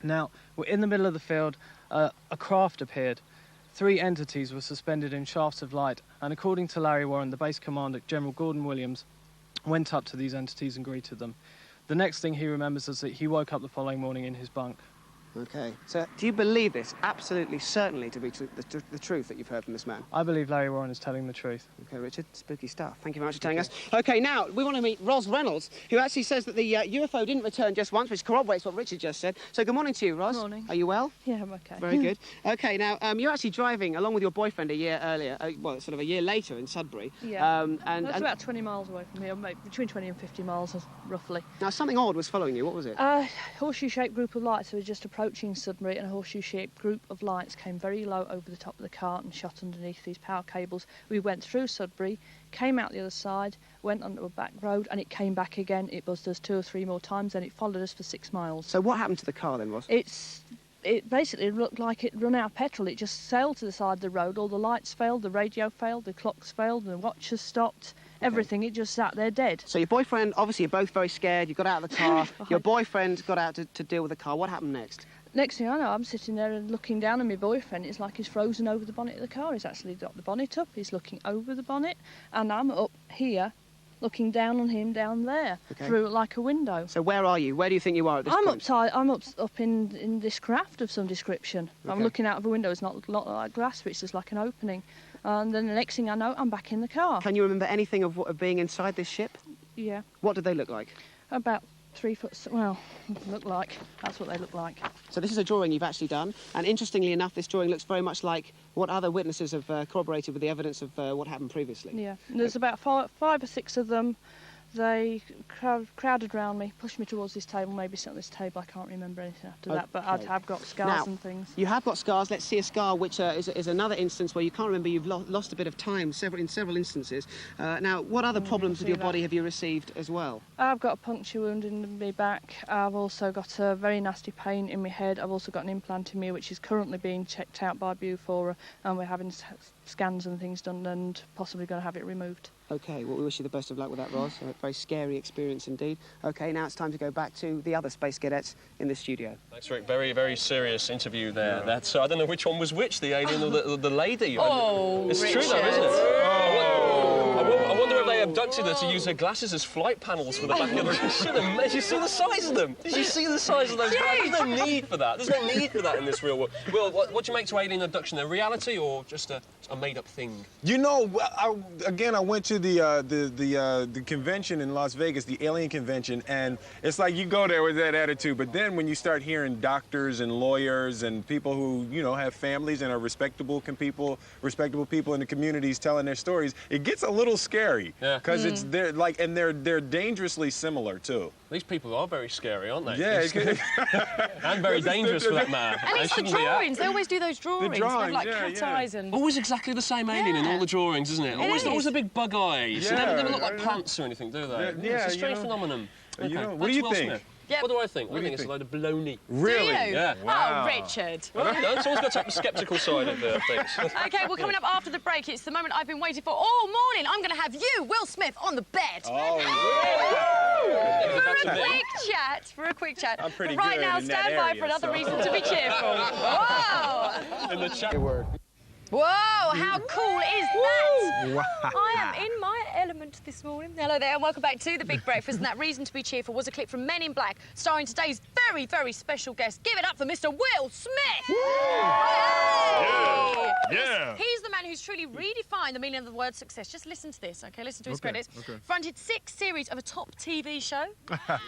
Now, we're in the middle of the field. A craft appeared. 3 entities were suspended in shafts of light, and according to Larry Warren, the base commander, General Gordon Williams, went up to these entities and greeted them. The next thing he remembers is that he woke up the following morning in his bunk. Okay. So, do you believe this absolutely certainly to be the truth that you've heard from this man? I believe Larry Warren is telling the truth. Okay, Richard, spooky stuff. Thank you very much for telling us. Okay, now, we want to meet Ros Reynolds, who actually says that the UFO didn't return just once, which corroborates what Richard just said. So, good morning to you, Ros. Good morning. Are you well? Yeah, I'm okay. Very good. Okay, now, you're actually driving along with your boyfriend a year earlier, well, sort of a year later in Sudbury. Yeah. That's about 20 miles away from here, between 20 and 50 miles, roughly. Now, something odd was following you. What was it? Horseshoe-shaped group of lights that was just approaching approaching Sudbury, and a horseshoe-shaped group of lights came very low over the top of the car and shot underneath these power cables. We went through Sudbury, came out the other side, went onto a back road, and it came back again. It buzzed us 2 or 3 more times, and it followed us for 6 miles. So what happened to the car then, Ross? It basically looked like it run out of petrol. It just sailed to the side of the road. All the lights failed, the radio failed, the clocks failed, the watches stopped, everything. It just sat there dead. So your boyfriend, obviously you're both very scared, you got out of the car, your boyfriend got out to deal with the car. What happened next? Next thing I know, I'm sitting there and looking down at my boyfriend. It's like he's frozen over the bonnet of the car. He's actually got the bonnet up, he's looking over the bonnet, and I'm up here looking down on him down there through like a window. So where are you? Where do you think you are at this point? I'm up in this craft of some description. I'm looking out of a window. It's not like glass, but it's just like an opening. And then the next thing I know, I'm back in the car. Can you remember anything of being inside this ship? Yeah. What did they look like? About 3 foot, well, look like. That's what they look like. So this is a drawing you've actually done, and interestingly enough, this drawing looks very much like what other witnesses have corroborated with the evidence of what happened previously. Yeah, there's about 5 or 6 of them. They crowded round me, pushed me towards this table, maybe sit on this table. I can't remember anything after that, but I've got scars and things. You have got scars. Let's see a scar, which is another instance where you can't remember. You've lost a bit of time in several instances. Now, what other problems with your body have you received as well? I've got a puncture wound in my back. I've also got a very nasty pain in my head. I've also got an implant in me, which is currently being checked out by Bufora, and we're having scans and things done and possibly going to have it removed. OK, well, we wish you the best of luck with that, Ross. A very scary experience indeed. OK, now it's time to go back to the other Space Cadets in the studio. Thanks, Rick. Very, very serious interview there. Yeah. That's, I don't know which one was which, the alien or the lady. Oh, it's Richard. true, though, isn't it? I wonder if they abducted her to use her glasses as flight panels for the back of the ship. Did you see the size of them? Did you see the size of those glasses? There's no need for that. There's no need for that in this real world. Will, what do you make to alien abduction? A reality or just a made-up thing? You know, I went to the convention in Las Vegas, the alien convention, and it's like you go there with that attitude, but then when you start hearing doctors and lawyers and people who, you know, have families and are respectable people in the communities telling their stories, it gets a little scary. Yeah. Because they're dangerously similar too. These people are very scary, aren't they? Yeah. And very dangerous for that matter. And it's the drawings. They always do those drawings. They have like cat eyes and... Always exactly the same alien in all the drawings, isn't it? Always the big bug eyes. Yeah. They never look like plants or anything, do they? Yeah, it's a strange phenomenon. You know, what do you think? Yep. What do I think? I think it's a load of baloney. Really? Do you? Yeah. Wow. Oh, Richard. Well, it's always got to take the sceptical side of things. OK, well, coming up after the break, it's the moment I've been waiting for all morning. I'm going to have you, Will Smith, on the bed. Oh, For a quick chat. I'm pretty but right good now, in stand that by area, for another so. reason to be cheerful. Whoa! In the chat. Whoa, how cool is that? Wow. I am in my element this morning. Hello there, and welcome back to The Big Breakfast. And that reason to be cheerful was a clip from Men in Black, starring today's very, very special guest. Give it up for Mr. Will Smith! Yeah. He's the man who's truly redefined the meaning of the word success. Just listen to this, OK? Listen to his credits. Fronted 6 series of a top TV show.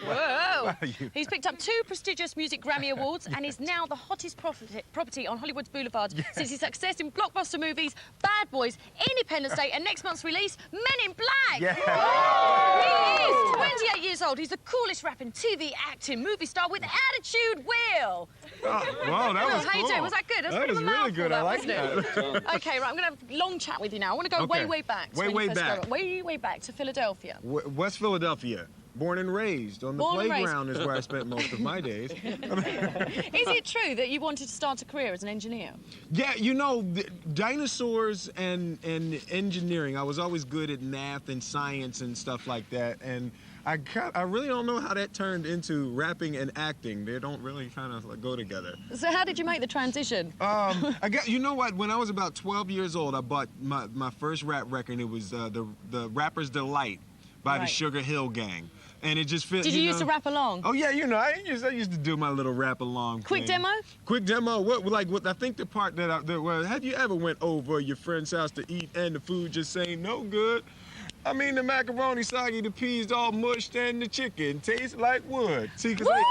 Whoa! He's picked up 2 prestigious Music Grammy Awards and is now the hottest property on Hollywood's boulevard since his success in blockbuster movies Bad Boys, Independence Day, and next month's release, Men in Black. Yeah. He is 28 years old. He's the coolest rapping, TV acting, movie star with attitude, Will. Wow, that was How you cool. doing? Was that good? That was really good. I like that. OK, right, I'm going to have a long chat with you now. I want to go way, way back. Way back. Way back to Philadelphia. West Philadelphia. Born and raised on the playground is where I spent most of my days. Is it true that you wanted to start a career as an engineer? Yeah, you know, dinosaurs and engineering, I was always good at math and science and stuff like that. And I really don't know how that turned into rapping and acting. They don't really kind of go together. So how did you make the transition? You know what? When I was about 12 years old, I bought my first rap record. It was the Rapper's Delight by the Sugar Hill Gang. And it just feels. Did you used to rap along? Oh yeah, you know, I used to do my little rap along. Quick demo? Quick demo. What I think the part that have you ever went over your friend's house to eat and the food just ain't no good? I mean, the macaroni soggy, the peas all mushed, and the chicken tastes like wood. See, because I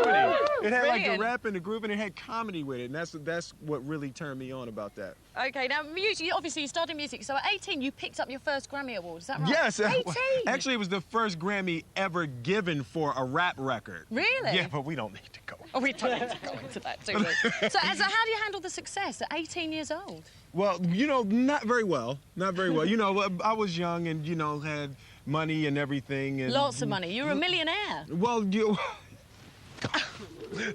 got comedy. It had like brilliant. the rap and the groove, and it had comedy with it, and that's what really turned me on about that. Okay, now music, obviously you started music, so at 18 you picked up your first Grammy Award, is that right? Yes. 18? Actually, it was the first Grammy ever given for a rap record. Really? Yeah, but we don't need to go. Oh, we don't need to go into that, do we? So how do you handle the success at 18 years old? Well, you know, not very well. Not very well. You know, I was young and, you know, had money and everything. And Lots of money. You were a millionaire. Well,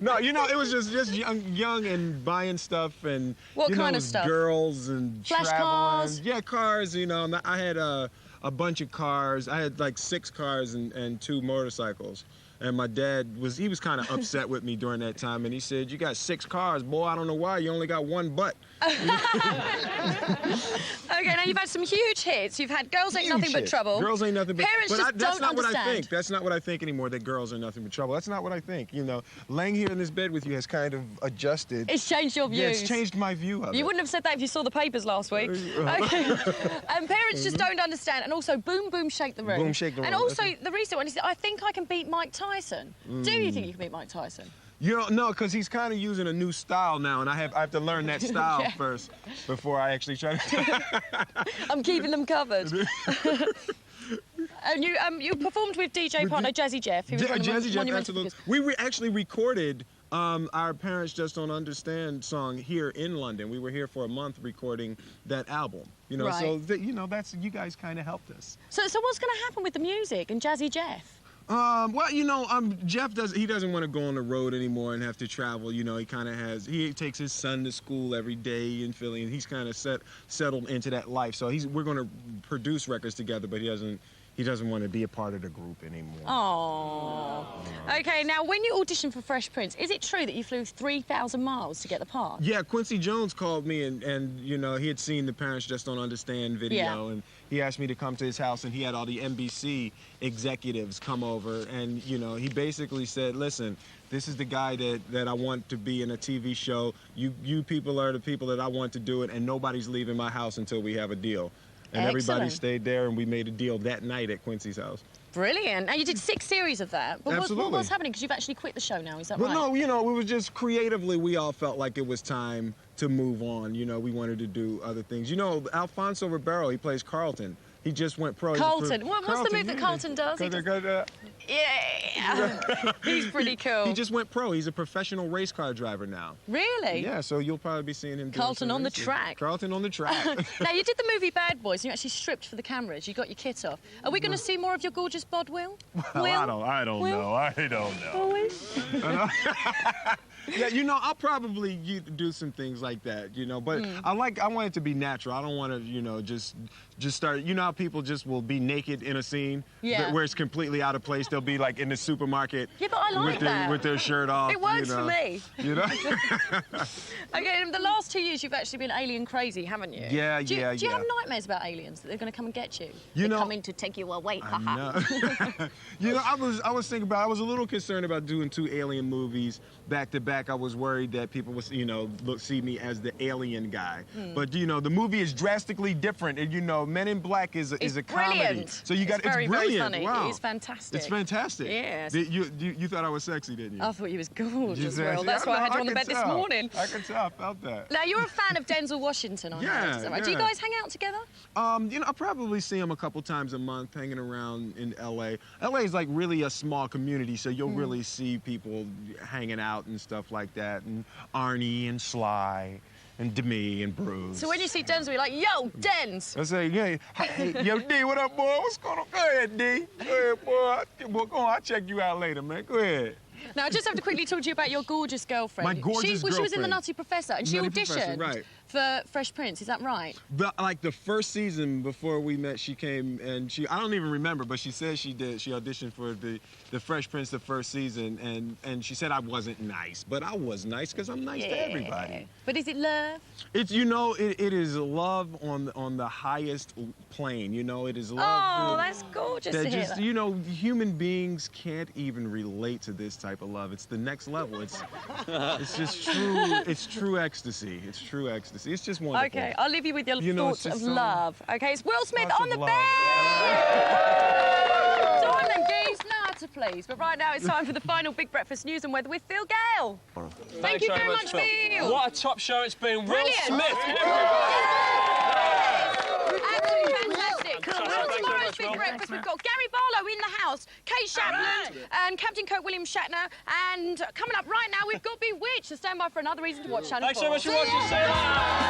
no, you know, it was just young and buying stuff and What you know, kind of stuff? Girls and Flash traveling. cars? Yeah, cars. You know, I had a bunch of cars. I had like 6 cars and 2 motorcycles. And my dad was kind of upset with me during that time, and he said, "You got 6 cars, boy. I don't know why you only got 1 butt." Okay, now you've had some huge hits. You've had Girls Ain't Nothing But Trouble. Girls ain't nothing but Parents just that's don't not understand. what I think. That's not what I think anymore, that girls are nothing but trouble. That's not what I think. You know, laying here in this bed with you has kind of adjusted. It's changed your views. Yeah, it's changed my view of it. You wouldn't have said that if you saw the papers last week. Okay. And parents just don't understand. And also, Boom Boom Shake the Room. Boom, shake the room. And also, the recent one is, I think I can beat Mike Tyson. Do you think you can beat Mike Tyson? You know, no, because he's kind of using a new style now, and I have to learn that style Yeah. first before I actually try to. I'm keeping them covered. And you performed with DJ partner Jazzy Jeff, who was one of the Jazzy Jeff, monumental absolutely. figures. We actually recorded our Parents Just Don't Understand song here in London. We were here for a month recording that album. You know, Right. so you know, you guys kind of helped us. So what's going to happen with the music and Jazzy Jeff? Well, you know, Jeff doesn't want to go on the road anymore and have to travel. You know, he takes his son to school every day in Philly, and he's kind of settled into that life. So we're going to produce records together, but he doesn't want to be a part of the group anymore. Oh. Okay, now when you auditioned for Fresh Prince, is it true that you flew 3,000 miles to get the part? Yeah, Quincy Jones called me and you know, he had seen the Parents Just Don't Understand video, Yeah. and he asked me to come to his house, and he had all the NBC executives come over, and you know, he basically said, "Listen, this is the guy that I want to be in a TV show. You people are the people that I want to do it, and nobody's leaving my house until we have a deal." And everybody Excellent. stayed there, and we made a deal that night at Quincy's house. Brilliant. And you did 6 series of that. But Absolutely. what's happening? Because you've actually quit the show now, is that Well, right? no, you know, it was just creatively, we all felt like it was time to move on. You know, we wanted to do other things. You know, Alfonso Ribeiro, he plays Carlton. He just went pro. Carlton. What's the move that Carlton does? He just- Yeah. He's pretty cool. He just went pro. He's a professional race car driver now. Really? Yeah, so you'll probably be seeing him doing Carlton some on the racing. track. Carlton on the track. Now, you did the movie Bad Boys, and you actually stripped for the cameras. You got your kit off. Are we going to see more of your gorgeous bod, Will? Well, I don't know. I don't know. Yeah, you know, I'll probably do some things like that, you know, but I want it to be natural. I don't want to, you know, just start, you know how people just will be naked in a scene? Yeah. Where it's completely out of place. They'll be like in the supermarket. Yeah, but I like that. With their shirt off. It works you know, for me. You know? Okay, in the last 2 years, you've actually been alien crazy, haven't you? Yeah, Do you yeah. have nightmares about aliens, that they're going to come and get you? You They're know- coming to take you away, I haha. know. You know, I was thinking about, I was a little concerned about doing 2 alien movies back to back. I was worried that people would, you know, see me as the alien guy. But, you know, the movie is drastically different. And, you know, Men in Black is a comedy. Brilliant. So you got, it's very, brilliant. very funny. Wow. It is fantastic. It's fantastic. Yes. You thought I was sexy, didn't you? I thought you was gorgeous, You Will. said- That's why I had you on the can bed this tell. morning. I can tell. I felt that. Now, you're a fan of Denzel Washington, I heard. Is that right? Do you yeah. guys hang out together? You know, I probably see him a couple times a month hanging around in LA. LA is like really a small community, so you'll really see people hanging out and stuff like that, and Arnie and Sly and Demi and Bruce. So when you see Denzel, you're like, yo, Denz! I say, yeah, hey, yo, D, what up, boy? What's going on? Go ahead, D. Go ahead, boy. Go on, I'll check you out later, man. Go ahead. Now, I just have to quickly talk to you about your gorgeous girlfriend. My gorgeous She was in The girlfriend. Nutty Professor, and she Nutty Professor, auditioned right. for Fresh Prince. Is that right? Like the first season before we met, she came and I don't even remember, but she said she did. She auditioned for the Fresh Prince the first season, and she said I wasn't nice, but I was nice because I'm nice to everybody. But is it love? It's, you know, it is love on the highest plane. You know, it is love. Oh, that's gorgeous That to hear just, that. you know, human beings can't even relate to this type of love. It's the next level. It's just true. It's true ecstasy. It's true ecstasy. It's just wonderful. Okay, I'll leave you with your You know, thoughts it's of just, love. Okay, it's Will Smith Thoughts on the of love. bed! Time then, geez, now to play. please. But right now it's time for the final Big Breakfast news and weather with Phil Gale. Thank you very much, Phil. What a top show it's been. Will Smith, Absolutely fantastic. Well, tomorrow's Big Breakfast, we've got Gary Barlow in the house, Kate Shapland, and Captain Kirk William Shatner. And coming up right now, we've got Bewitched. So stand by for another reason to watch Channel 4. Thanks so much for watching. See you later.